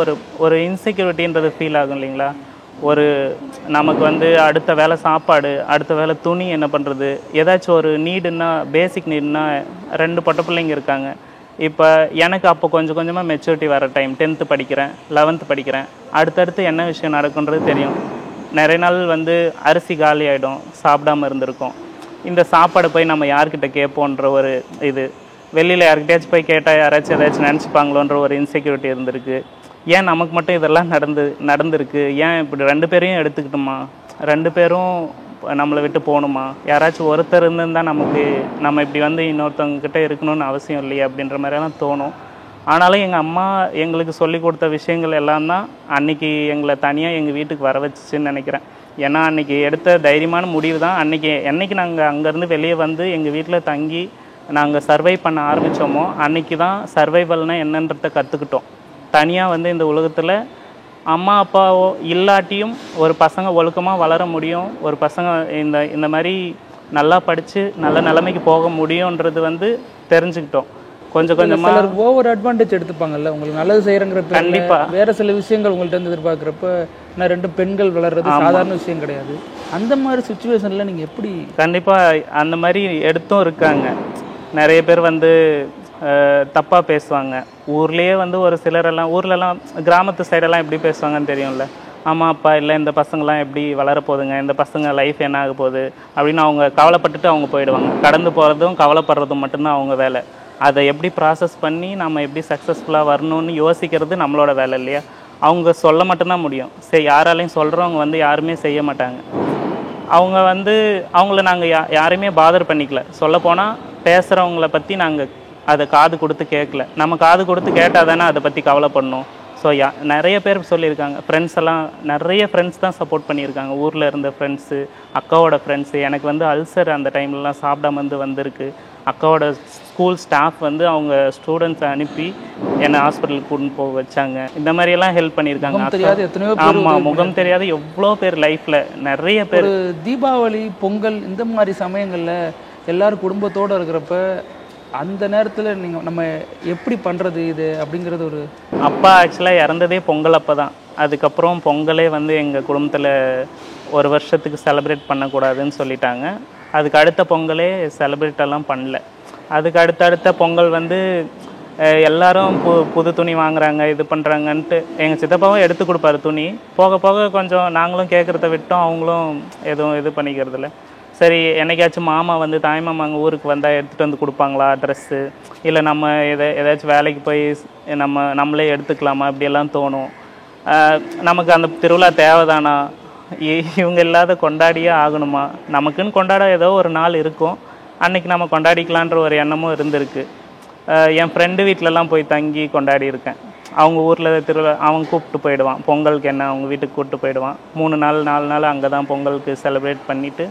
D: ஒரு இன்செக்யூரிட்டின்றது ஃபீல் ஆகும் இல்லைங்களா. நமக்கு வந்து அடுத்த வேலை சாப்பாடு, அடுத்த வேலை துணி, என்ன பண்ணுறது, ஏதாச்சும் ஒரு நீடுன்னா, பேசிக் நீடுன்னா 2 பொட்ட பிள்ளைங்க இருக்காங்க. இப்போ எனக்கு அப்போ கொஞ்சம் கொஞ்சமாக மெச்சூரிட்டி வர டைம். 10th படிக்கிறேன், 11th படிக்கிறேன். அடுத்தடுத்து என்ன விஷயம் நடக்குன்றது தெரியும். நிறைய நாள் வந்து அரிசி காலி ஆகிடும், சாப்பிடாமல் இருந்திருக்கோம். இந்த சாப்பாடு போய் நம்ம யார்கிட்ட கேட்போன்ற ஒரு இது. வெளியில் யார்கிட்டயாச்சும் போய் கேட்டால் யாராச்சும் ஏதாச்சும் நினச்சிப்பாங்களோன்ற ஒரு இன்செக்யூரிட்டி இருந்திருக்கு. ஏன் நமக்கு மட்டும் இதெல்லாம் நடந்திருக்கு, ஏன் இப்படி 2 பேரையும் எடுத்துக்கிட்டோமா, 2 பேரும் நம்மளை விட்டு போகணுமா, யாராச்சும் ஒருத்தர் இருந்துருந்தால் நம்ம இப்படி வந்து இன்னொருத்தவங்கக்கிட்ட இருக்கணும்னு அவசியம் இல்லையே அப்படின்ற மாதிரியெல்லாம் தோணும். ஆனாலும் எங்கள் அம்மா எங்களுக்கு சொல்லி கொடுத்த விஷயங்கள் எல்லாம் தான் அன்றைக்கி எங்களை தனியாக எங்கள் வீட்டுக்கு வர வச்சுன்னு நினைக்கிறேன். ஏன்னா அன்றைக்கி எடுத்த தைரியமான முடிவு தான் என்னைக்கு நாங்கள் அங்கேருந்து வெளியே வந்து எங்கள் வீட்டில் தங்கி நாங்கள் சர்வை பண்ண ஆரம்பித்தோமோ அன்றைக்கி தான் சர்வைவல்னால் என்னன்றதை கற்றுக்கிட்டோம். தனியாக வந்து இந்த உலகத்தில் அம்மா அப்பாவோ இல்லாட்டியும் ஒரு பசங்க ஒழுக்கமாக வளர முடியும், ஒரு பசங்க இந்த மாதிரி நல்லா படித்து நல்ல நிலைமைக்கு போக முடியுன்றது வந்து தெரிஞ்சுக்கிட்டோம். கொஞ்சம் கொஞ்சமாக
E: ஓவர் அட்வான்டேஜ் எடுத்துப்பாங்கல்ல, உங்களுக்கு நல்லது செய்கிறங்கிறப்ப கண்டிப்பாக வேறு சில விஷயங்கள் உங்கள்கிட்ட இருந்து எதிர்பார்க்குறப்ப நான் 2 பெண்கள் வளர்றது சாதாரண விஷயம் கிடையாது. அந்த மாதிரி சுச்சுவேஷனில் நீங்கள் எப்படி?
D: கண்டிப்பாக அந்த மாதிரி எடுத்தும் இருக்காங்க. நிறைய பேர் வந்து தப்பாக பேசுவாங்க. ஊர்லேயே வந்து ஒரு சிலரெல்லாம் ஊர்லலாம் கிராமத்து சைடெல்லாம் எப்படி பேசுவாங்கன்னு தெரியும்ல. அம்மா அப்பா இல்லை, இந்த பசங்களாம் எப்படி வளரப்போகுதுங்க, இந்த பசங்க லைஃப் என்ன ஆக போகுது அப்படின்னு அவங்க கவலைப்பட்டுட்டு அவங்க போயிடுவாங்க. கடந்து போகிறதும் கவலைப்படுறதும் மட்டும்தான் அவங்க வேலை. அதை எப்படி ப்ராசஸ் பண்ணி நம்ம எப்படி சக்ஸஸ்ஃபுல்லாக வரணும்னு யோசிக்கிறது நம்மளோட வேலை இல்லையா. அவங்க சொல்ல மட்டும்தான் முடியும். சரி, யாராலையும் சொல்கிறவங்க வந்து யாருமே செய்ய மாட்டாங்க. அவங்க வந்து அவங்கள நாங்கள் யாரையுமே பாதர் பண்ணிக்கல. சொல்லப்போனால் பேசுகிறவங்கள பற்றி நாங்கள் அதை காது கொடுத்து கேட்கல. நம்ம காது கொடுத்து கேட்டால் தானே அதை பற்றி கவலைப்படணும். ஸோ நிறைய பேர் சொல்லியிருக்காங்க. ஃப்ரெண்ட்ஸ் எல்லாம் நிறைய ஃப்ரெண்ட்ஸ் தான் சப்போர்ட் பண்ணியிருக்காங்க. ஊரில் இருந்த ஃப்ரெண்ட்ஸு, அக்காவோட ஃப்ரெண்ட்ஸு. எனக்கு வந்து அல்சர் அந்த டைம்லலாம் சாப்பிடாம வந்திருக்கு. அக்காவோட ஸ்கூல் ஸ்டாஃப் வந்து அவங்க ஸ்டூடெண்ட்ஸை அனுப்பி என்னை ஹாஸ்பிட்டலுக்கு கூட்டின்னு போக வச்சாங்க. இந்த மாதிரியெல்லாம் ஹெல்ப் பண்ணியிருக்காங்க. ஆமாம், முகம் தெரியாத எவ்வளோ பேர் லைஃப்பில் நிறைய பேர்.
E: தீபாவளி, பொங்கல் இந்த மாதிரி சமயங்களில் எல்லோரும் குடும்பத்தோடு இருக்கிறப்ப அந்த நேரத்தில் நம்ம எப்படி பண்ணுறது இது அப்படிங்கிறது ஒரு
D: அப்பா ஆக்சுவலாக இறந்ததே பொங்கல் அப்போ தான். அதுக்கப்புறம் பொங்கலே வந்து எங்கள் குடும்பத்தில் ஒரு வருஷத்துக்கு செலிப்ரேட் பண்ணக்கூடாதுன்னு சொல்லிட்டாங்க. அதுக்கு அடுத்த பொங்கலே செலிப்ரேட்டெல்லாம் பண்ணல. அதுக்கு அடுத்த பொங்கல் வந்து எல்லாரும் புது துணி வாங்குறாங்க, இது பண்ணுறாங்கன்ட்டு எங்கள் சித்தப்பாவும் எடுத்து கொடுப்பாரு துணி. போக போக கொஞ்சம் நாங்களும் கேட்குறத விட்டோம், அவங்களும் எதுவும் இது பண்ணிக்கிறதில்ல. சரி, என்னைக்காச்சும் மாமா வந்து தாய்மாமாங்க ஊருக்கு வந்தால் எடுத்துகிட்டு வந்து கொடுப்பாங்களா ட்ரெஸ்ஸு, இல்லை நம்ம ஏதாச்சும் வேலைக்கு போய் நம்மளே எடுத்துக்கலாமா இப்படியெல்லாம் தோணும். நமக்கு அந்த திருவிழா தேவைதானா, இவங்க இல்லாத கொண்டாடியே ஆகணுமா, நமக்குன்னு கொண்டாட ஏதோ ஒரு நாள் இருக்கும், அன்றைக்கி நம்ம கொண்டாடிக்கலான்ற ஒரு எண்ணமும் இருந்திருக்கு. என் ஃப்ரெண்டு வீட்டிலலாம் போய் தங்கி கொண்டாடி இருக்கேன். அவங்க ஊரில் திருவிழா அவங்க கூப்பிட்டு போயிடுவான். பொங்கலுக்கு என்ன அவங்க வீட்டுக்கு கூப்பிட்டு போயிடுவான். 3 நாள் 4 நாள் அங்கே தான் பொங்கலுக்கு செலிப்ரேட் பண்ணிவிட்டு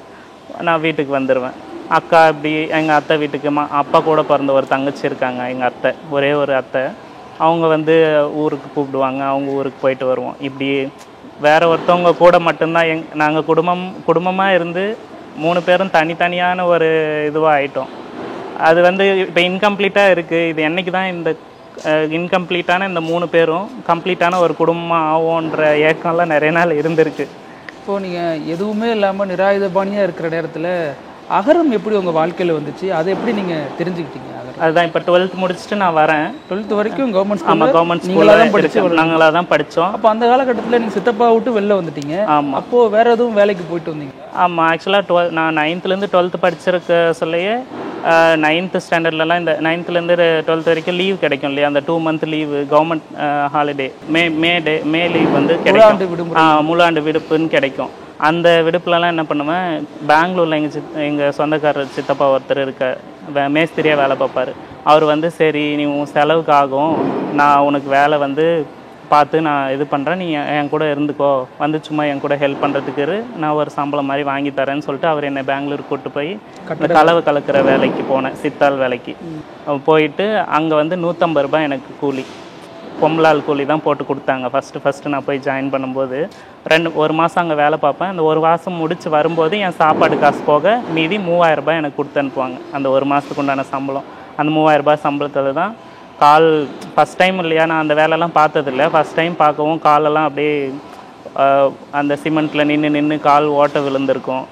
D: நான் வீட்டுக்கு வந்துடுவேன். அக்கா இப்படி எங்கள் அத்தை வீட்டுக்கு அப்பா கூட பிறந்த ஒரு தங்கச்சி இருக்காங்க. எங்கள் அத்தை ஒரே ஒரு அத்தை, அவங்க வந்து ஊருக்கு கூப்பிடுவாங்க, அவங்க ஊருக்கு போயிட்டு வருவோம். இப்படி வேறு ஒருத்தவங்க கூட மட்டும்தான் நாங்கள் குடும்பமாக இருந்து 3 பேரும் தனித்தனியான ஒரு இதுவாக ஆகிட்டோம். அது வந்து இப்போ இன்கம்ப்ளீட்டாக இருக்குது. இது என்றைக்கு தான் இந்த இன்கம்ப்ளீட்டான இந்த 3 பேரும் கம்ப்ளீட்டான ஒரு குடும்பமாக ஆகும்ன்ற ஏக்கம்லாம் நிறைய நாள் இருந்திருக்கு.
E: இப்போது நீங்கள் எதுவுமே இல்லாமல் நிராயுதபாணியாக இருக்கிற நேரத்தில் அகரம் எப்படி உங்கள் வாழ்க்கையில் வந்துச்சு, அதை எப்படி நீங்கள் தெரிஞ்சுக்கிட்டீங்க?
D: அதுதான் இப்போ 12th முடிச்சுட்டு நான் வரேன்.
E: 12th வரைக்கும் கவர்மெண்ட்
D: ஸ்கூல்? ஆமாம், கவர்மெண்ட் ஸ்கூலில் தான் படித்தோம். நாங்களாக தான் படித்தோம்.
E: அப்போ அந்த காலகட்டத்தில் நீங்கள் சித்தப்பா விட்டு வெளில வந்துட்டீங்க.
D: ஆமாம்.
E: அப்போது வேறு எதுவும் வேலைக்கு போயிட்டு வந்தீங்க?
D: ஆமாம், ஆக்சுவலாக நான் 9th 12th படிச்சிருக்க சொல்லையே 9th ஸ்டாண்டர்ட்லலாம் இந்த 9th 12th வரைக்கும் லீவ் கிடைக்கும் இல்லையா, அந்த 2 month லீவு கவர்மெண்ட் ஹாலிடே, மே லீவ் வந்து கிடைக்கும், முழாண்டு விடுப்புன்னு கிடைக்கும். அந்த விடுப்புலலாம் என்ன பண்ணுவேன், பெங்களூரில் எங்கள் சொந்தக்காரர் சித்தப்பா ஒருத்தர் இருக்க மேஸ்திரியாக வேலை பார்ப்பார். அவர் வந்து சரி நீ உன் செலவுக்கு ஆகும், நான் உனக்கு வேலை வந்து பார்த்து நான் இது பண்ணுறேன், நீ என் கூட இருந்துக்கோ, வந்து சும்மா என் கூட ஹெல்ப் பண்ணுறதுக்கு நான் ஒரு சம்பளம் மாதிரி வாங்கி தரேன்னு சொல்லிட்டு அவர் என்னை பெங்களூர் கூப்பிட்டு போய் கலவை கலக்கிற வேலைக்கு போனேன், சித்தாள் வேலைக்கு போயிட்டு அங்கே வந்து 150 ரூபாய் எனக்கு கூலி, பொம்பளால் கூலி தான் போட்டு கொடுத்தாங்க. ஃபஸ்ட்டு நான் போய் ஜாயின் பண்ணும்போது 1 மாதம் அங்கே வேலை பார்ப்பேன். அந்த 1 மாதம் முடிச்சு வரும்போது என் சாப்பாடு காசு போக மீதி 3000 ரூபாய் எனக்கு கொடுத்து அனுப்புவாங்க. அந்த 1 மாதத்துக்கு உண்டான சம்பளம், அந்த 3000 ரூபாய் சம்பளத்தில் தான் ஃபஸ்ட் டைம் இல்லையா, நான் அந்த வேலைலாம் பார்த்ததில்ல. ஃபஸ்ட் டைம் பார்க்கவும் காலெல்லாம் அப்படியே அந்த சிமெண்ட்டில் நின்று கால் ஓட்ட விழுந்திருக்கும்.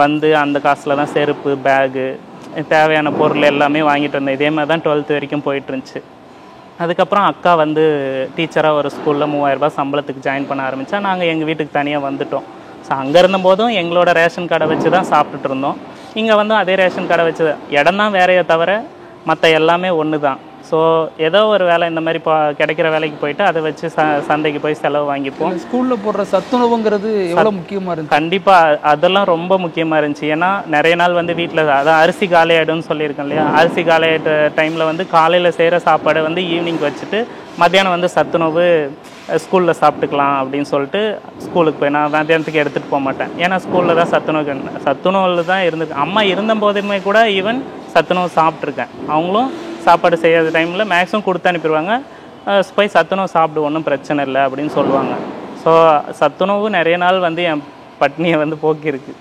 D: வந்து அந்த காசில் தான் செருப்பு, பேகு, தேவையான பொருள் எல்லாமே வாங்கிட்டு வந்தேன். இதே மாதிரி தான் 12th வரைக்கும் போயிட்டுருந்துச்சு. அதுக்கப்புறம் அக்கா வந்து டீச்சராக ஒரு ஸ்கூலில் 3000 ரூபாய் சம்பளத்துக்கு ஜாயின் பண்ண ஆரம்பித்தா நாங்கள் எங்கள் வீட்டுக்கு தனியாக வந்துவிட்டோம். ஸோ அங்கே இருந்தபோதும் எங்களோட ரேஷன் கடை வச்சு தான் சாப்பிட்டுட்டு இருந்தோம். இங்கே வந்து அதே ரேஷன் கடை வச்சு இடம் தான் வேறையே தவிர மற்ற எல்லாமே ஒன்று தான். ஸோ ஏதோ ஒரு வேலை இந்த மாதிரி கிடைக்கிற வேலைக்கு போயிட்டு அதை வச்சு சந்தைக்கு போய் செலவு வாங்கிப்போம்.
E: ஸ்கூலில் போடுற சத்துணவுங்கிறது எவ்வளோ முக்கியமாக இருந்துச்சு?
D: கண்டிப்பாக அதெல்லாம் ரொம்ப முக்கியமாக இருந்துச்சு. ஏன்னா நிறைய நாள் வந்து வீட்டில் அதான் அரிசி காலியாயிடும்னு சொல்லியிருக்கேன் இல்லையா, அரிசி காலியாயிட்ட டைமில் வந்து காலையில் செய்கிற சாப்பாடை வந்து ஈவினிங் வச்சுட்டு மத்தியானம் வந்து சத்துணவு ஸ்கூலில் சாப்பிட்டுக்கலாம் அப்படின்னு சொல்லிட்டு ஸ்கூலுக்கு போய் நான் மத்தியானத்துக்கு எடுத்துகிட்டு போக மாட்டேன். ஏன்னா ஸ்கூலில் தான் சத்துணவில் தான் இருந்துருக்கு. அம்மா இருந்த போதுமே கூட ஈவன் சத்துணவு சாப்பிட்ருக்கேன். அவங்களும் சாப்பாடு செய்யாத டைமில் மேக்ஸிமம் கொடுத்து அனுப்பிடுவாங்க, போய் சத்துணவு சாப்பிடு ஒன்றும் பிரச்சனை இல்லை அப்படின்னு சொல்லுவாங்க. ஸோ சத்துணவு நிறைய நாள் வந்து என் பட்னியை வந்து போக்கியிருக்கு.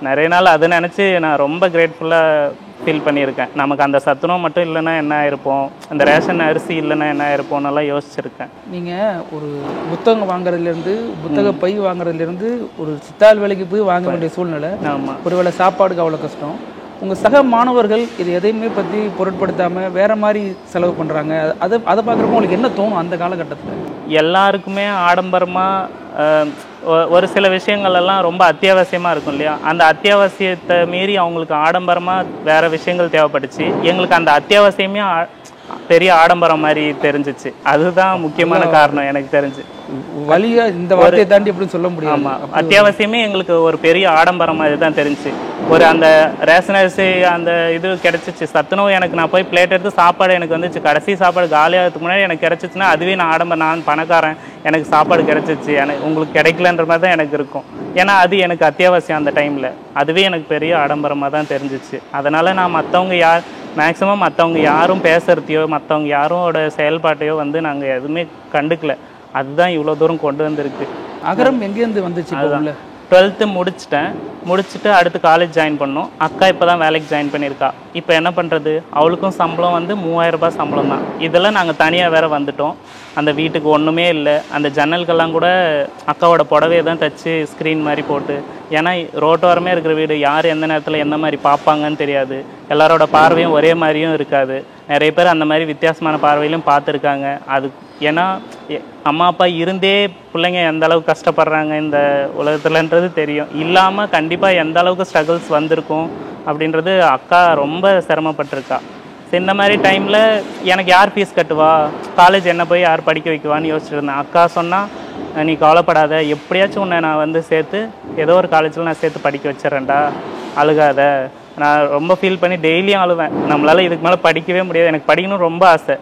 D: நிறைய நாள் அதை நினச்சி நான் ரொம்ப கிரேட்ஃபுல்லாக ஃபீல் பண்ணியிருக்கேன். நமக்கு அந்த சத்துணவு மட்டும் இல்லைன்னா என்ன ஆயிருப்போம், அந்த ரேஷன் அரிசி இல்லைன்னா என்ன ஆயிருப்போம்னெல்லாம் யோசிச்சிருக்கேன்.
E: நீங்கள் ஒரு புத்தகம் வாங்குறதுலேருந்து புத்தக பை வாங்குறதுலேருந்து ஒரு சித்தாள் வேலைக்கு போய் வாங்க வேண்டிய சூழ்நிலை.
D: ஆமாம்.
E: ஒருவேளை சாப்பாடுக்கு அவ்வளோ கஷ்டம். உங்கள் சக மாணவர்கள் இது எதையுமே பற்றி பொருட்படுத்தாமல் வேறு மாதிரி செலவு பண்ணுறாங்க. அதை பார்க்குறப்போ உங்களுக்கு என்ன தோணும் அந்த காலகட்டத்தில்?
D: எல்லாருக்குமே ஆடம்பரமாக ஒரு சில விஷயங்கள் எல்லாம் ரொம்ப அத்தியாவசியமாக இருக்கும் இல்லையா, அந்த அத்தியாவசியத்தை மீறி அவங்களுக்கு ஆடம்பரமாக வேறு விஷயங்கள் தேவைப்பட்டுச்சு. எங்களுக்கு அந்த அத்தியாவசியமே பெரிய ஆடம்பரம் மாதிரி தெரிஞ்சிச்சு. அதுதான் முக்கியமான காரணம் எனக்கு தெரிஞ்சு.
E: வழியா இந்த வார்த்தையை தாண்டி எப்படி சொல்ல முடியும்?
D: ஆமாம், அத்தியாவசியமே எங்களுக்கு ஒரு பெரிய ஆடம்பரம் மாதிரி தான் தெரிஞ்சிச்சு. ஒரு அந்த ரேஷன் அரிசி அந்த இது கிடச்சிச்சு, சத்துணவு எனக்கு நான் போய் பிளேட் எடுத்து சாப்பாடு எனக்கு வந்துச்சு. கடைசி சாப்பாடு காலியாகிறதுக்கு முன்னாடி எனக்கு கிடச்சிச்சுன்னா அதுவே நான் ஆடம்பரம், நான் பணக்காரன், எனக்கு சாப்பாடு கிடச்சிச்சு, எனக்கு உங்களுக்கு கிடைக்கலன்ற மாதிரி தான் எனக்கு இருக்கும். ஏன்னா அது எனக்கு அத்தியாவசியம் அந்த டைமில். அதுவே எனக்கு பெரிய ஆடம்பரமாக தான் தெரிஞ்சிச்சு. அதனால் நான் மேக்ஸிமம் மற்றவங்க யாரும் பேசுகிறதையோ மற்றவங்க யாரோட செயல்பாட்டையோ வந்து நாங்கள் எதுவுமே கண்டுக்கல. அதுதான் இவ்வளோ தூரம் கொண்டு வந்திருக்கு.
E: அகரம் எங்கேருந்து வந்துச்சு?
D: அதுதான் 12th முடிச்சுட்டு அடுத்து காலேஜ் ஜாயின் பண்ணோம். அக்கா இப்போ தான் வேலைக்கு ஜாயின் பண்ணியிருக்கா. இப்போ என்ன பண்ணுறது, அவளுக்கும் சம்பளம் வந்து 3000 ரூபாய் சம்பளம் தான். இதெல்லாம் நாங்கள் தனியாக வேறு வந்துட்டோம். அந்த வீட்டுக்கு ஒன்றுமே இல்லை. அந்த ஜன்னல்கள்லாம் கூட அக்காவோட புடவையை தான் தைச்சி ஸ்க்ரீன் மாதிரி போட்டு, ஏன்னா ரோட்டோரமே இருக்கிற வீடு யார் எந்த நேரத்தில் எந்த மாதிரி பார்ப்பாங்கன்னு தெரியாது. எல்லாரோட பார்வையும் ஒரே மாதிரியும் இருக்காது. நிறைய பேர் அந்த மாதிரி வித்தியாசமான பார்வையிலும் பார்த்துருக்காங்க. அது ஏன்னா அம்மா அப்பா இருந்தே பிள்ளைங்க எந்த அளவுக்கு கஷ்டப்படுறாங்க இந்த உலகத்துலன்றது தெரியும். இல்லாமல் கண்டிப்பாக எந்த அளவுக்கு ஸ்ட்ரகிள்ஸ் வந்திருக்கும் அப்படின்றது அக்கா ரொம்ப சிரமப்பட்டிருக்கா. இந்த மாதிரி டைமில் எனக்கு யார் ஃபீஸ் கட்டுவா, காலேஜ் என்ன போய் யார் படிக்க வைக்குவான்னு யோசிச்சுட்டு இருந்தேன். அக்கா சொன்னால், நீ கவலைப்படாத, எப்படியாச்சும் உன்னை நான் வந்து சேர்த்து ஏதோ ஒரு காலேஜில் நான் சேர்த்து படிக்க வச்சிடறேன்டா, அழுகாத. நான் ரொம்ப ஃபீல் பண்ணி டெய்லியும் அழுவேன். நம்மளால் இதுக்கு மேலே படிக்கவே முடியாது, எனக்கு படிக்கணும்னு ரொம்ப ஆசை.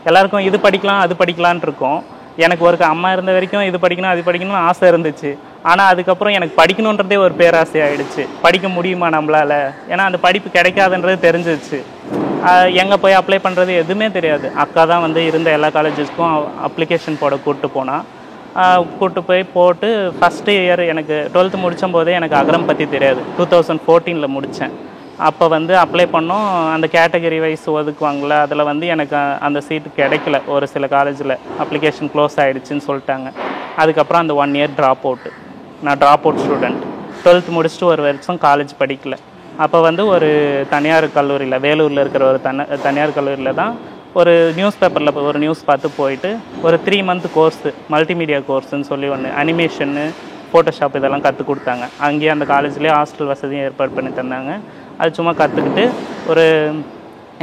D: எல்லாருக்கும் இது படிக்கலாம் அது படிக்கலான் இருக்கும். எனக்கு ஒரு அம்மா இருந்த வரைக்கும் இது படிக்கணும் அது படிக்கணும்னு ஆசை இருந்துச்சு. ஆனால் அதுக்கப்புறம் எனக்கு படிக்கணுன்றதே ஒரு பேராசை ஆகிடுச்சு. படிக்க முடியுமா நம்மளால், ஏன்னா அந்த படிப்பு கிடைக்காதுன்றது தெரிஞ்சிச்சு. எங்கே போய் அப்ளை பண்ணுறது எதுவுமே தெரியாது. அக்கா தான் வந்து இருந்த எல்லா காலேஜஸ்க்கும் அப்ளிகேஷன் போட கூப்பிட்டு போய் போட்டு ஃபஸ்ட்டு இயர் எனக்கு 12th முடிச்சும் போதே எனக்கு அகரம் பற்றி தெரியாது. 2014 முடித்தேன். அப்போ வந்து அப்ளை பண்ணோம். அந்த கேட்டகரி வைஸ் ஒதுக்குவாங்கள, அதில் வந்து எனக்கு அந்த சீட்டு கிடைக்கல. ஒரு சில காலேஜில் அப்ளிகேஷன் க்ளோஸ் ஆகிடுச்சின்னு சொல்லிட்டாங்க. அதுக்கப்புறம் அந்த 1 year ட்ராப் அவுட்டு. நான் ட்ராப் அவுட் ஸ்டூடெண்ட். 12th முடிச்சுட்டு ஒரு வருஷம் காலேஜ் படிக்கல. அப்போ வந்து ஒரு தனியார் கல்லூரியில், வேலூரில் இருக்கிற ஒரு தனியார் கல்லூரியில் தான் ஒரு நியூஸ் பேப்பரில் ஒரு நியூஸ் பார்த்து போயிட்டு ஒரு 3 month கோர்ஸு, மல்டிமீடியா கோர்ஸுன்னு சொல்லி ஒன்று, அனிமேஷன்னு ஃபோட்டோஷாப் இதெல்லாம் கற்றுக் கொடுத்தாங்க. அங்கேயே அந்த காலேஜ்லேயே ஹாஸ்டல் வசதியும் ஏற்பாடு பண்ணி தந்தாங்க. அது சும்மா கற்றுக்கிட்டு ஒரு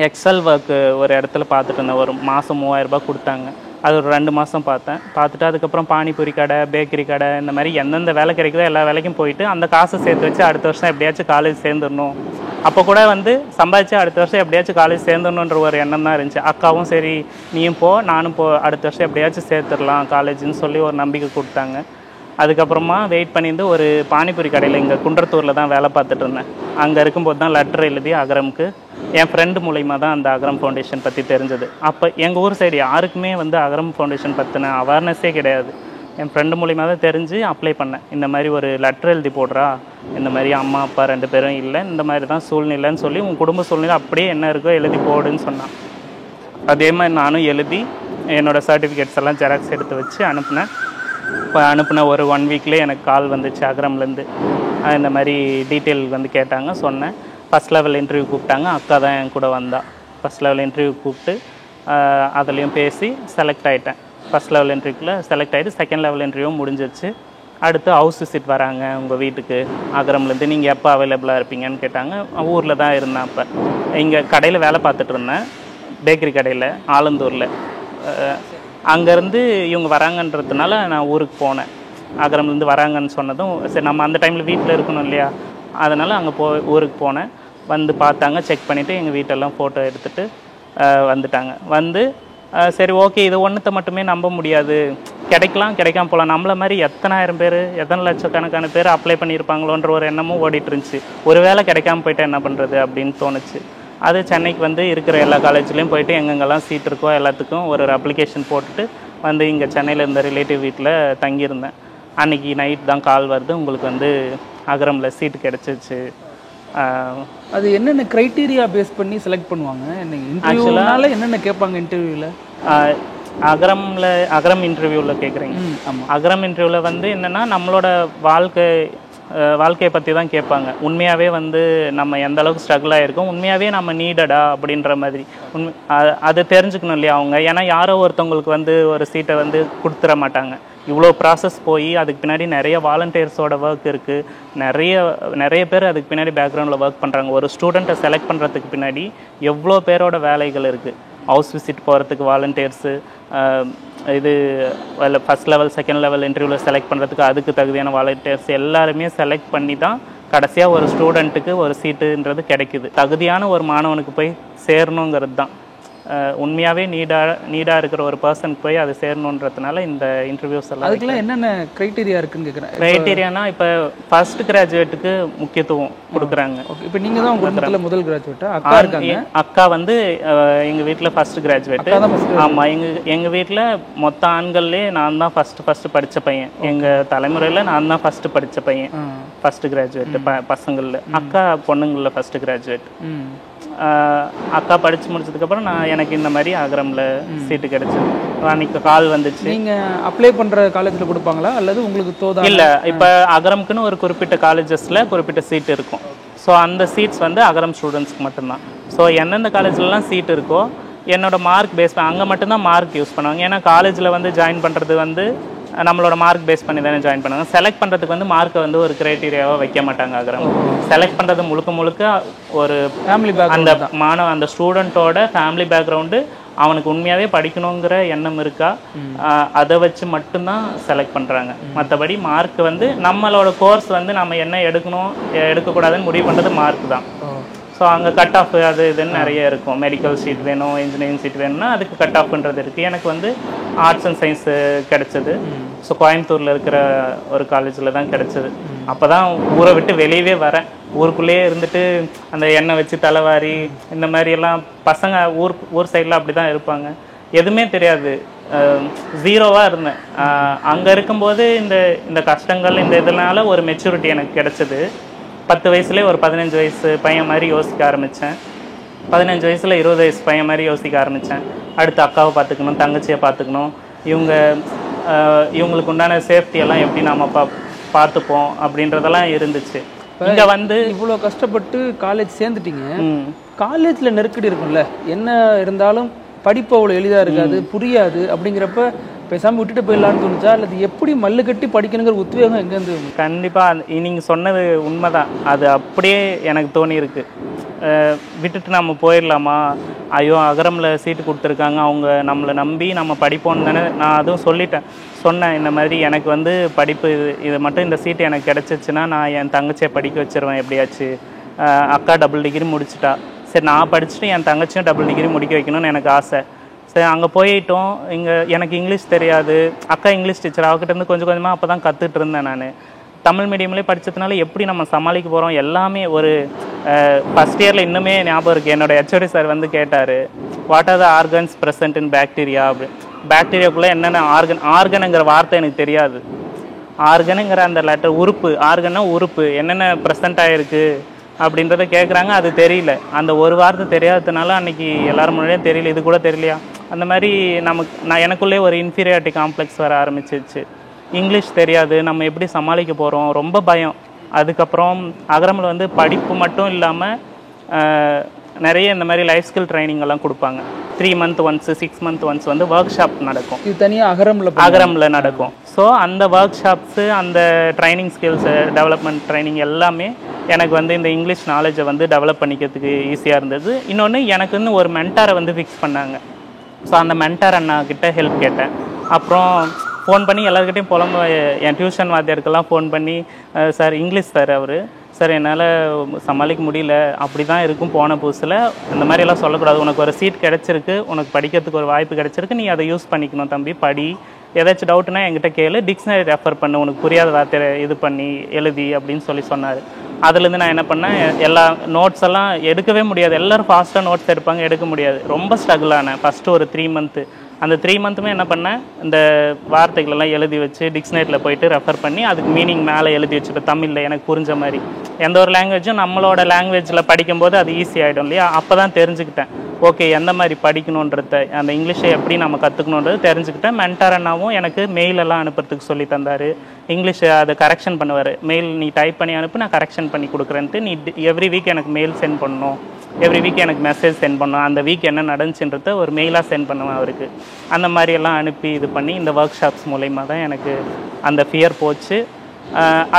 D: எக்ஸல் ஒர்க்கு ஒரு இடத்துல பார்த்துட்டு இருந்தேன். ஒரு மாதம் 3000 ரூபாய் கொடுத்தாங்க. அது ஒரு 2 மாதம் பார்த்துட்டு அதுக்கப்புறம் பானிபூரி கடை, பேக்கரி கடை, இந்த மாதிரி எந்தெந்த வேலை கிடைக்குதோ எல்லா வேலைக்கும் போயிட்டு அந்த காசை சேர்த்து வச்சு அடுத்த வருஷம் எப்படியாச்சும் காலேஜ் சேர்ந்துடணும். அப்போ கூட வந்து சம்பாதிச்சு அடுத்த வருஷம் எப்படியாச்சும் காலேஜ் சேர்ந்துடணுன்ற ஒரு எண்ணம் தான் இருந்துச்சு. அக்காவும் சரி நீயும் போ நானும் போ, அடுத்த வருஷம் எப்படியாச்சும் சேர்த்துடலாம் காலேஜுன்னு சொல்லி ஒரு நம்பிக்கை கொடுத்தாங்க. அதுக்கப்புறமா வெயிட் பண்ணியிருந்து ஒரு பானிபூரி கடையில் இங்கே குன்றத்தூரில் தான் வேலை பார்த்துட்டு இருந்தேன். அங்கே இருக்கும்போது தான் லெட்டர் எழுதி அகரமுக்கு என் ஃப்ரெண்டு மூலிமா தான் அந்த அகரம் ஃபவுண்டேஷன் பற்றி தெரிஞ்சது. அப்போ எங்கள் ஊர் சைடு யாருக்குமே வந்து அகரம் ஃபவுண்டேஷன் பற்றின அவேர்னஸே கிடையாது. என் ஃப்ரெண்டு மூலிமா தான் தெரிஞ்சு அப்ளை பண்ணேன். இந்த மாதிரி ஒரு லெட்டர் எழுதி போடுறா, இந்த மாதிரி அம்மா அப்பா 2 பேரும் இல்லை, இந்த மாதிரி தான் சூழ்நிலைன்னு சொல்லி உன் குடும்ப சூழ்நிலை அப்படியே என்ன இருக்கோ எழுதி போடுன்னு சொன்னான். அதே மாதிரி நானும் எழுதி என்னோடய சர்டிஃபிகேட்ஸ் எல்லாம் ஜெராக்ஸ் எடுத்து வச்சு அனுப்புனேன். இப்போ அனுப்பின ஒரு 1 வீக்லேயே எனக்கு கால் வந்துச்சு அகரம்லேருந்து. இந்த மாதிரி டீட்டெயில் வந்து கேட்டாங்க, சொன்னேன். ஃபஸ்ட் லெவல் இன்டர்வியூ கூப்பிட்டாங்க. அக்கா தான் என் கூட வந்தா. ஃபஸ்ட் லெவல் இன்டர்வியூ கூப்பிட்டு அதுலேயும் பேசி செலக்ட் ஆகிட்டேன். ஃபஸ்ட் லெவல் இன்டர்வியூவில் செலக்ட் ஆகிட்டு செகண்ட் லெவல் இன்டர்வியூவும் முடிஞ்சிருச்சு. அடுத்து ஹவுஸ் விசிட் வராங்க உங்கள் வீட்டுக்கு அகரம்லேருந்து, நீங்கள் எப்போ அவைலபிளாக இருப்பீங்கன்னு கேட்டாங்க. ஊரில் தான் இருந்தேன். அப்போ இங்கே கடையில் வேலை பார்த்துட்டு இருந்தேன், பேக்கரி கடையில் ஆலந்தூரில். அங்கேருந்து இவங்க வராங்கன்றதுனால நான் ஊருக்கு போனேன். அகரம்லேருந்து வராங்கன்னு சொன்னதும் சரி நம்ம அந்த டைமில் வீட்டில் இருக்கணும் இல்லையா, அதனால் அங்கே ஊருக்கு போனேன். வந்து பார்த்தாங்க, செக் பண்ணிவிட்டு எங்கள் வீட்டெல்லாம் ஃபோட்டோ எடுத்துகிட்டு வந்துட்டாங்க. வந்து சரி ஓகே, இது ஒன்றத்தை மட்டுமே நம்ப முடியாது, கிடைக்கலாம் கிடைக்காம போகலாம். நம்மள மாதிரி எத்தனாயிரம் பேர், எத்தனை லட்சக்கணக்கான பேர் அப்ளை பண்ணியிருப்பாங்களோன்ற ஒரு எண்ணமும் ஓடிட்டு இருந்துச்சு. ஒரு வேளை கிடைக்காம போயிட்டா என்ன பண்ணுறது அப்படின்னு தோணுச்சு. அது சென்னைக்கு வந்து இருக்கிற எல்லா காலேஜ்லேயும் போயிட்டு எங்கெங்கெல்லாம் சீட் இருக்கோ எல்லாத்துக்கும் ஒரு அப்ளிகேஷன் போட்டுட்டு வந்து இங்கே சென்னையில் இருந்த ரிலேட்டிவ் வீட்டில் தங்கியிருந்தேன். அன்றைக்கி நைட் தான் கால் வருது, உங்களுக்கு வந்து அகரமில் சீட்டு கிடச்சிச்சு.
E: அது என்னென்ன க்ரைட்டீரியா பேஸ் பண்ணி செலக்ட் பண்ணுவாங்க? ஆக்சுவலாக என்னென்ன கேட்பாங்க இன்டர்வியூவில்?
D: அகரம் இன்டர்வியூவில் கேட்குறீங்க?
E: ஆமாம்.
D: அகரம் இன்டர்வியூவில் வந்து என்னென்னா நம்மளோட வாழ்க்கையை பற்றி தான் கேட்பாங்க. உண்மையாகவே வந்து நம்ம எந்த அளவுக்கு ஸ்ட்ரகிள் ஆகிருக்கோம், உண்மையாகவே நம்ம நீடடா அப்படின்ற மாதிரி அது தெரிஞ்சுக்கணும் இல்லையா அவங்க. ஏன்னா யாரோ ஒருத்தவங்களுக்கு வந்து ஒரு சீட்டை வந்து கொடுத்துட மாட்டாங்க. இவ்வளோ ப்ராசஸ் போய் அதுக்கு பின்னாடி நிறைய வாலண்டியர்ஸோட ஒர்க் இருக்குது, நிறைய பேர் அதுக்கு பின்னாடி பேக்ரவுண்டில் ஒர்க் பண்ணுறாங்க. ஒரு ஸ்டூடெண்ட்டை செலக்ட் பண்ணுறதுக்கு பின்னாடி எவ்வளோ பேரோட வேலைகள் இருக்குது. ஹவுஸ் விசிட் போகிறதுக்கு வாலண்டியர்ஸு, இது ஃபஸ்ட் லெவல் செகண்ட் லெவல் இன்டர்வியூவில் செலக்ட் பண்ணுறதுக்கு அதுக்கு தகுதியான வாலண்டியர்ஸ் எல்லாருமே செலக்ட் பண்ணி தான் கடைசியாக ஒரு ஸ்டூடெண்ட்டுக்கு ஒரு சீட்டுன்றது கிடைக்குது. தகுதியான ஒரு மாணவனுக்கு போய் சேரணுங்கிறது தான். உண்மையாகவே நீடாக இருக்கிற ஒரு பர்சனுக்கு போய் அது சேரணுன்றதுனால இந்த இன்டர்வியூஸ் எல்லாம்.
E: அதுக்கெல்லாம் என்னென்ன க்ரைட்டீரியா இருக்குன்னு கேட்குறேன்.
D: க்ரைட்டீரியானா இப்போ ஃபர்ஸ்ட் கிராஜுவேட்டுக்கு முக்கியத்துவம் கொடுக்குறாங்க.
E: இப்போ நீங்கள் தான் உங்கள் குடும்பத்தில் முதல் கிராஜுவேட்டா? அக்கா இருக்காங்க.
D: அக்கா வந்து எங்கள் வீட்டில் ஃபர்ஸ்ட் கிராஜுவேட்டு. ஆமாம், எங்கள் வீட்டில் மொத்த ஆண்கள்லேயே நான் தான் ஃபஸ்ட்டு படித்த பையன். எங்கள் தலைமுறையில் நான் தான் ஃபஸ்ட்டு படித்த பையன், ஃபஸ்ட்டு கிராஜுவேட்டு பசங்களில். அக்கா பொண்ணுங்களில் ஃபஸ்ட்டு கிராஜுவேட். அக்கா படித்து முடிச்சதுக்கப்புறம் எனக்கு இந்த மாதிரி அகரமில் சீட்டு கிடைச்சிது. அன்றைக்கி கால் வந்துச்சு. நீங்கள்
E: அப்ளை பண்ணுற காலேஜில் கொடுப்பாங்களா அல்லது உங்களுக்கு தோதா?
D: இல்லை, இப்போ அகரம்க்குன்னு ஒரு குறிப்பிட்ட காலேஜஸில் குறிப்பிட்ட சீட் இருக்கும். ஸோ அந்த சீட்ஸ் வந்து அகரம் ஸ்டூடெண்ட்ஸ்க்கு மட்டும்தான். ஸோ எந்தெந்த காலேஜ்லலாம் சீட் இருக்கோ என்னோட மார்க் பேஸ் அங்கே மட்டும்தான் மார்க் யூஸ் பண்ணுவாங்க. ஏன்னா காலேஜில் வந்து ஜாயின் பண்ணுறது வந்து நம்மளோட மார்க் பேஸ் பண்ணி தானே ஜாயின் பண்ணுவாங்க. செலக்ட் பண்ணுறதுக்கு வந்து மார்க்கை வந்து ஒரு க்ரைட்டீரியாவாக வைக்க மாட்டாங்க அகரம். செலக்ட் பண்ணுறது முழுக்க ஒரு ஃபேமிலி அந்த ஸ்டூடெண்ட்டோட ஃபேமிலி பேக்ரவுண்டு, அவனுக்கு உண்மையாகவே படிக்கணுங்கிற எண்ணம் இருக்கா, அதை வச்சு மட்டும்தான் செலக்ட் பண்ணுறாங்க. மற்றபடி மார்க் வந்து நம்மளோட கோர்ஸ் வந்து நம்ம என்ன எடுக்கணும் எடுக்கக்கூடாதுன்னு முடிவு பண்ணுறது மார்க் தான். ஸோ அங்கே கட் ஆஃப் அது இதுன்னு நிறைய இருக்கும். மெடிக்கல் சீட் வேணும், இன்ஜினியரிங் சீட் வேணும்னா அதுக்கு கட் ஆஃப்ன்றது இருக்குது. எனக்கு வந்து ஆர்ட்ஸ் அண்ட் சயின்ஸு கிடச்சிது. ஸோ கோயம்புத்தூரில் இருக்கிற ஒரு காலேஜில் தான் கிடச்சிது. அப்போ தான் ஊரை விட்டு வெளியவே வரேன். ஊருக்குள்ளேயே இருந்துட்டு அந்த எண்ணெய் வச்சு தலைவாரி இந்த மாதிரியெல்லாம் பசங்க ஊர் சைடில் அப்படி தான் இருப்பாங்க. எதுவுமே தெரியாது, ஜீரோவாக இருந்தேன். அங்கே இருக்கும்போது இந்த கஷ்டங்கள் இந்த இதனால ஒரு மெச்சூரிட்டி எனக்கு கிடச்சிது. 10 வயசுலேயே ஒரு 15 வயசு பையன் மாதிரி யோசிக்க ஆரம்பித்தேன். 15 வயசில் 20 வயசு பையன் மாதிரி யோசிக்க ஆரம்பித்தேன். அடுத்து அக்காவை பார்த்துக்கணும், தங்கச்சியை பார்த்துக்கணும், இவங்களுக்கு உண்டான சேஃப்டியெல்லாம் எப்படி நாம் பார்த்துப்போம் அப்படின்றதெல்லாம் இருந்துச்சு. இங்கே வந்து
E: இவ்வளோ கஷ்டப்பட்டு காலேஜ் சேர்ந்துட்டீங்க. காலேஜில் நெருக்கடி இருக்கும்ல, என்ன இருந்தாலும் படிப்பு அவ்வளோ எளிதாக இருக்காது, புரியாது. அப்படிங்கிறப்ப பேசாமல் விட்டுட்டு போயிடலான்னு தோணுச்சா, அல்லது எப்படி மல்லு கட்டி படிக்கணுங்கிற உத்வேகம் எங்கேருந்து?
D: கண்டிப்பாக நீங்கள் சொன்னது உண்மைதான். அது அப்படியே எனக்கு தோணியிருக்கு. விட்டுட்டு நம்ம போயிடலாமா, ஐயோ அகரமில் சீட்டு கொடுத்துருக்காங்க, அவங்க நம்மளை நம்பி நம்ம படிப்போன்னு தானே. நான் அதுவும் சொன்னேன் இந்த மாதிரி எனக்கு வந்து படிப்பு இது மட்டும் இந்த சீட்டு எனக்கு கிடச்சிச்சுன்னா நான் என் தங்கச்சியை படிக்க வச்சிருவேன் எப்படியாச்சு. அக்கா டபுள் டிகிரி முடிச்சிட்டா, சரி நான் படிச்சுட்டு என் தங்கச்சியும் டபுள் டிகிரி முடிக்க வைக்கணும்னு எனக்கு ஆசை. சரி அங்கே போயிட்டோம். எனக்கு இங்கிலீஷ் தெரியாது, அக்கா இங்கிலீஷ் டீச்சர், அவகிட்டேருந்து கொஞ்சம் கொஞ்சமாக அப்போ தான் கற்றுட்டு இருந்தேன். நான் தமிழ் மீடியம்லேயே படித்ததுனால எப்படி நம்ம சமாளிக்க போகிறோம் எல்லாமே ஒரு ஃபஸ்ட் இயரில் இன்னுமே ஞாபகம் இருக்குது. என்னோடய ஹெச்ஓடி சார் வந்து கேட்டார், what are the organs present in bacteria அப்படி. பாக்டீரியாக்குள்ளே என்னென்ன ஆர்கனுங்கிற வார்த்தை எனக்கு தெரியாது. ஆர்கனுங்கிற அந்த லெட்டர் உறுப்பு, ஆர்கன்னா உறுப்பு, என்னென்ன ப்ரெசன்ட் ஆகிருக்கு அப்படின்றத கேட்குறாங்க. அது தெரியல. அந்த ஒரு வார்த்தை தெரியாததுனால அன்றைக்கி எல்லோரும் முன்னாடியே தெரியல, இது கூட தெரியலையா அந்த மாதிரி எனக்குள்ளே ஒரு இன்ஃபீரியாரிட்டி காம்ப்ளெக்ஸ் வர ஆரம்பிச்சிச்சு. இங்கிலீஷ் தெரியாது, நம்ம எப்படி சமாளிக்க போகிறோம், ரொம்ப பயம். அதுக்கப்புறம் அகரமில் வந்து படிப்பு மட்டும் இல்லாமல் நிறைய இந்த மாதிரி லைஃப் ஸ்கில் ட்ரைனிங் எல்லாம் கொடுப்பாங்க. 3 month ஒன்ஸ் 6 month ஒன்ஸ் வந்து ஒர்க் ஷாப் நடக்கும்.
E: இது தனியாக அகரமில் நடக்கும்.
D: ஸோ அந்த ஒர்க் ஷாப்ஸு, அந்த ட்ரைனிங் ஸ்கில்ஸு டெவலப்மெண்ட் ட்ரைனிங் எல்லாமே எனக்கு வந்து இந்த இங்கிலீஷ் நாலேஜை வந்து டெவலப் பண்ணிக்கிறதுக்கு ஈஸியாக இருந்தது. இன்னொன்று எனக்குன்னு ஒரு மென்டாரை வந்து ஃபிக்ஸ் பண்ணாங்க. ஸோ அந்த மென்டார் அண்ணா கிட்ட ஹெல்ப் கேட்டேன். அப்புறம் ஃபோன் பண்ணி எல்லாருக்கிட்டையும் புலம்ப, என் டியூஷன் வாத்தியாருக்கெல்லாம் ஃபோன் பண்ணி, சார் இங்கிலீஷ் சார் அவர், சார் என்னால் சமாளிக்க முடியல, அப்படி தான் இருக்கும் போன புதுசில், இந்த மாதிரியெல்லாம் சொல்லக்கூடாது, உனக்கு ஒரு சீட் கிடச்சிருக்கு, உனக்கு படிக்கிறதுக்கு ஒரு வாய்ப்பு கிடச்சிருக்கு, நீ அதை யூஸ் பண்ணிக்கணும் தம்பி, படி, ஏதாச்சும் டவுட்னா என்கிட்ட கேளு, டிக்ஷனரி ரெஃபர் பண்ணு, உனக்கு புரியாத வார்த்தை இது பண்ணி எழுதி அப்படின்னு சொன்னார். அதுலேருந்து நான் என்ன பண்ணேன், எல்லா நோட்ஸ் எல்லாம் எடுக்கவே முடியாது, எல்லோரும் ஃபாஸ்ட்டாக நோட்ஸ் எடுப்பாங்க, எடுக்க முடியாது, ரொம்ப ஸ்ட்ரகிள் ஆனேன் ஃபஸ்ட்டு ஒரு 3 month. அந்த 3 monthமே என்ன பண்ணேன், இந்த வார்த்தைகளெல்லாம் எழுதி வச்சு டிக்ஷனரியில் போயிட்டு ரெஃபர் பண்ணி அதுக்கு மீனிங் மேலே எழுதி வச்சுப்பேன் தமிழில் எனக்கு புரிஞ்ச மாதிரி. எந்த ஒரு லாங்குவேஜும் நம்மளோட லாங்குவேஜில் படிக்கும்போது அது ஈஸி ஆகிடும் இல்லையா. அப்போ தான் தெரிஞ்சுக்கிட்டேன், ஓகே எந்த மாதிரி படிக்கணுன்றத, அந்த இங்கிலீஷை எப்படி நம்ம கற்றுக்கணுன்றது தெரிஞ்சுக்கிட்டேன். மென்டார் அண்ணாவும் எனக்கு மெயிலெல்லாம் அனுப்புறதுக்கு சொல்லி தந்தார். இங்கிலீஷை அதை கரெக்ஷன் பண்ணுவார். மெயில் நீ டைப் பண்ணி அனுப்பு, நான் கரெக்ஷன் பண்ணி கொடுக்குறேன்ட்டு, நீ எவ்ரி வீக் எனக்கு மெயில் சென்ட் பண்ணணும், எவ்ரி வீக் எனக்கு மெசேஜ் சென்ட் பண்ணணும், அந்த வீக் என்ன நடந்துச்சுன்றத ஒரு மெயிலாக சென்ட் பண்ணுவேன் அவருக்கு. அந்த மாதிரியெல்லாம் அனுப்பி இது பண்ணி இந்த ஒர்க் ஷாப்ஸ் மூலயமா தான் எனக்கு அந்த ஃபியர் போச்சு.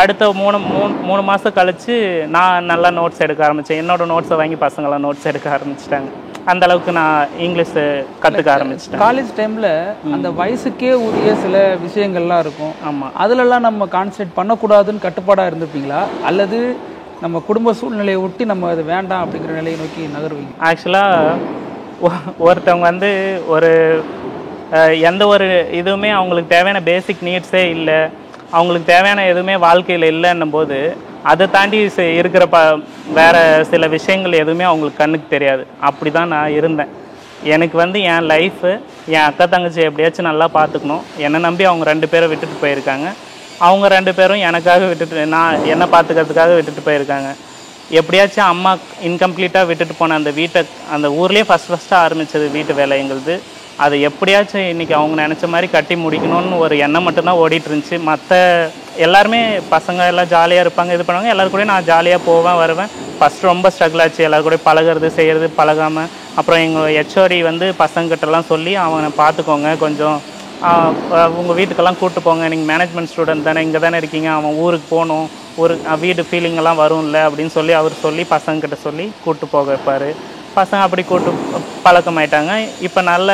D: அடுத்த 3 மாதம் கழித்து நான் நல்லா நோட்ஸ் எடுக்க ஆரம்பித்தேன். என்னோடய நோட்ஸை வாங்கி பசங்களாம் நோட்ஸ் எடுக்க ஆரம்பிச்சிட்டாங்க. அந்த அளவுக்கு நான் இங்கிலீஷ் கற்றுக்க ஆரம்பிச்சிட்டேன்.
E: காலேஜ் டைமில் அந்த வயசுக்கே உரிய சில விஷயங்கள்லாம் இருக்கும்.
D: ஆமாம்,
E: அதிலெல்லாம் நம்ம கான்சன்ட்ரேட் பண்ணக்கூடாதுன்னு கட்டுப்பாடாக இருந்திருப்பீங்களா, அல்லது நம்ம குடும்ப சூழ்நிலையை ஒட்டி நம்ம அது வேண்டாம் அப்படிங்கிற நிலையை நோக்கி நகர்வீங்க?
D: ஆக்சுவலாக ஒருத்தவங்க வந்து ஒரு எந்த ஒரு இதுவுமே அவங்களுக்கு தேவையான பேசிக் நீட்ஸே இல்லை, அவங்களுக்கு தேவையான எதுவுமே வாழ்க்கையில் இல்லைன்னும் போது அதை தாண்டி இருக்கிற வேறு சில விஷயங்கள் எதுவுமே அவங்களுக்கு கண்ணுக்கு தெரியாது. அப்படி தான் நான் இருந்தேன். எனக்கு வந்து என் லைஃபு, என் அக்கா தங்கச்சி எப்படியாச்சும் நல்லா பார்த்துக்கணும், என்னை நம்பி அவங்க 2 பேரை விட்டுட்டு போயிருக்காங்க, அவங்க 2 பேரும் எனக்காக விட்டுட்டு, நான் என்னை பார்த்துக்கிறதுக்காக விட்டுட்டு போயிருக்காங்க. எப்படியாச்சும் அம்மா இன்கம்ப்ளீட்டாக விட்டுட்டு போன அந்த வீட்டை, அந்த ஊர்லேயே ஃபஸ்ட்டாக ஆரம்பித்தது வீட்டு வேலை எங்களுது, அதை எப்படியாச்சும் இன்றைக்கி அவங்க நினச்ச மாதிரி கட்டி முடிக்கணும்னு ஒரு எண்ணம் மட்டும்தான் ஓடிட்டு இருந்துச்சு. மற்ற எல்லாருமே பசங்க எல்லாம் ஜாலியாக இருப்பாங்க, இது பண்ணுவாங்க, எல்லோரும் கூட நான் ஜாலியாக போவேன் வருவேன். ஃபஸ்ட்டு ரொம்ப ஸ்ட்ரகிள் ஆச்சு, எல்லோரும் கூட பழகிறது செய்கிறது பழகாமல். அப்புறம் எங்கள் ஹெச்ஓடி வந்து பசங்கிட்டலாம் சொல்லி, அவனை பார்த்துக்கோங்க, கொஞ்சம் உங்கள் வீட்டுக்கெல்லாம் கூப்பிட்டு போங்க, நீங்கள் மேனேஜ்மெண்ட் ஸ்டூடெண்ட் தானே, இங்கே தானே இருக்கீங்க, அவன் ஊருக்கு போகணும், வீடு ஃபீலிங்கெல்லாம் வரும்ல அப்படின்னு சொல்லி அவர் சொல்லி பசங்கக்கிட்ட சொல்லி கூப்பிட்டு போக வைப்பார். பசங்க அப்படி கூப்பிட்டு பழக்கமாயிட்டாங்க. இப்போ நல்ல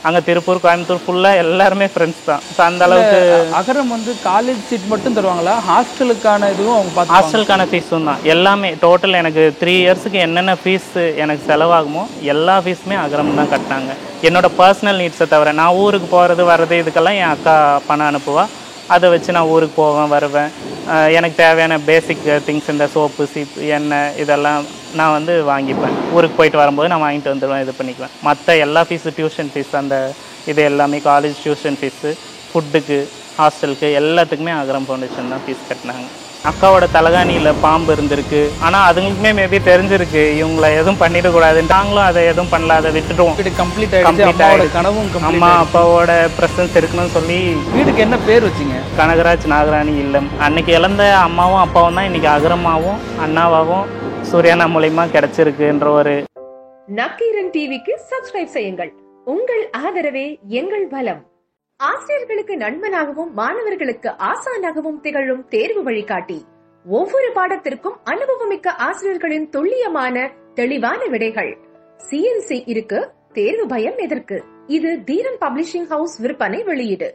D: அங்கே திருப்பூர், கோயம்புத்தூர் ஃபுல்லாக எல்லாருமே ஃப்ரெண்ட்ஸ் தான். ஸோ அந்த அளவுக்கு
E: அகரம் வந்து காலேஜ் சீட் மட்டும் தருவாங்களா, ஹாஸ்டலுக்கான இதுவும் அவங்க பார்த்து?
D: ஹாஸ்டலுக்கான ஃபீஸும் தான் எல்லாமே. டோட்டல் எனக்கு 3 இயர்ஸுக்கு என்னென்ன ஃபீஸ் எனக்கு செலவாகுமோ எல்லா ஃபீஸுமே அகரம் தான் கட்டினாங்க. என்னோடய பர்சனல் நீட்ஸை தவிர, நான் ஊருக்கு போகிறது வர்றது இதுக்கெல்லாம் என் அக்கா பணம் அனுப்புவா, அதை வச்சு நான் ஊருக்கு போவேன் வருவேன். எனக்கு தேவையான பேசிக் திங்ஸ், இந்த சோப்பு சீப்பு எண்ணெய் இதெல்லாம் நான் வந்து வாங்கிப்பேன். ஊருக்கு போயிட்டு வரும்போது நான் வாங்கிட்டு வந்துடுவேன், இது பண்ணிக்குவேன். மற்ற எல்லா ஃபீஸு, டியூஷன் ஃபீஸ், அந்த இது எல்லாமே காலேஜ் டியூஷன் ஃபீஸு, ஃபுட்டுக்கு, ஹாஸ்டலுக்கு எல்லாத்துக்குமே அகரம் ஃபவுண்டேஷன் தான் ஃபீஸ் கட்டினாங்க. அக்காவோட தலகாணியில் பாம்பு இருந்திருக்கு, ஆனால் அதுங்களுக்குமே மேபி தெரிஞ்சிருக்கு இவங்கள எதுவும் பண்ணிடக்கூடாது, நாங்களும் அதை எதுவும் பண்ணல, அதை விட்டுடுவோம்.
E: கம்ப்ளீட் ஆகிடுச்சு,
D: அம்மா அப்பாவோட ப்ரெசன்ஸ் இருக்கணும்னு சொல்லி.
E: வீட்டுக்கு என்ன பேர் வச்சிங்க?
D: கனகராஜ் நாகராணி இல்லம். அன்னைக்கு இழந்த அம்மாவும் அப்பாவும் தான் இன்னைக்கு அகரமாவும் அண்ணாவாவும் சூர்யானா மூலமா கிடைச்சிருக்குன்ற ஒரு.
G: நக்கீரன் டிவிக்கு சப்ஸ்கிரைப் செய்யுங்கள். உங்கள் ஆதரவே எங்கள் பலம். ஆசிரியர்களுக்கு நண்பனாகவும் மாணவர்களுக்கு ஆசானாகவும் திகழும் தேர்வு வழிகாட்டி. ஒவ்வொரு பாடத்திற்கும் அனுபவமிக்க ஆசிரியர்களின் துல்லியமான தெளிவான விடைகள். CNC இருக்கு, தேர்வு பயம் எதற்கு? இது தீரன் பப்ளிஷிங் ஹவுஸ் விற்பனை வெளியீடு.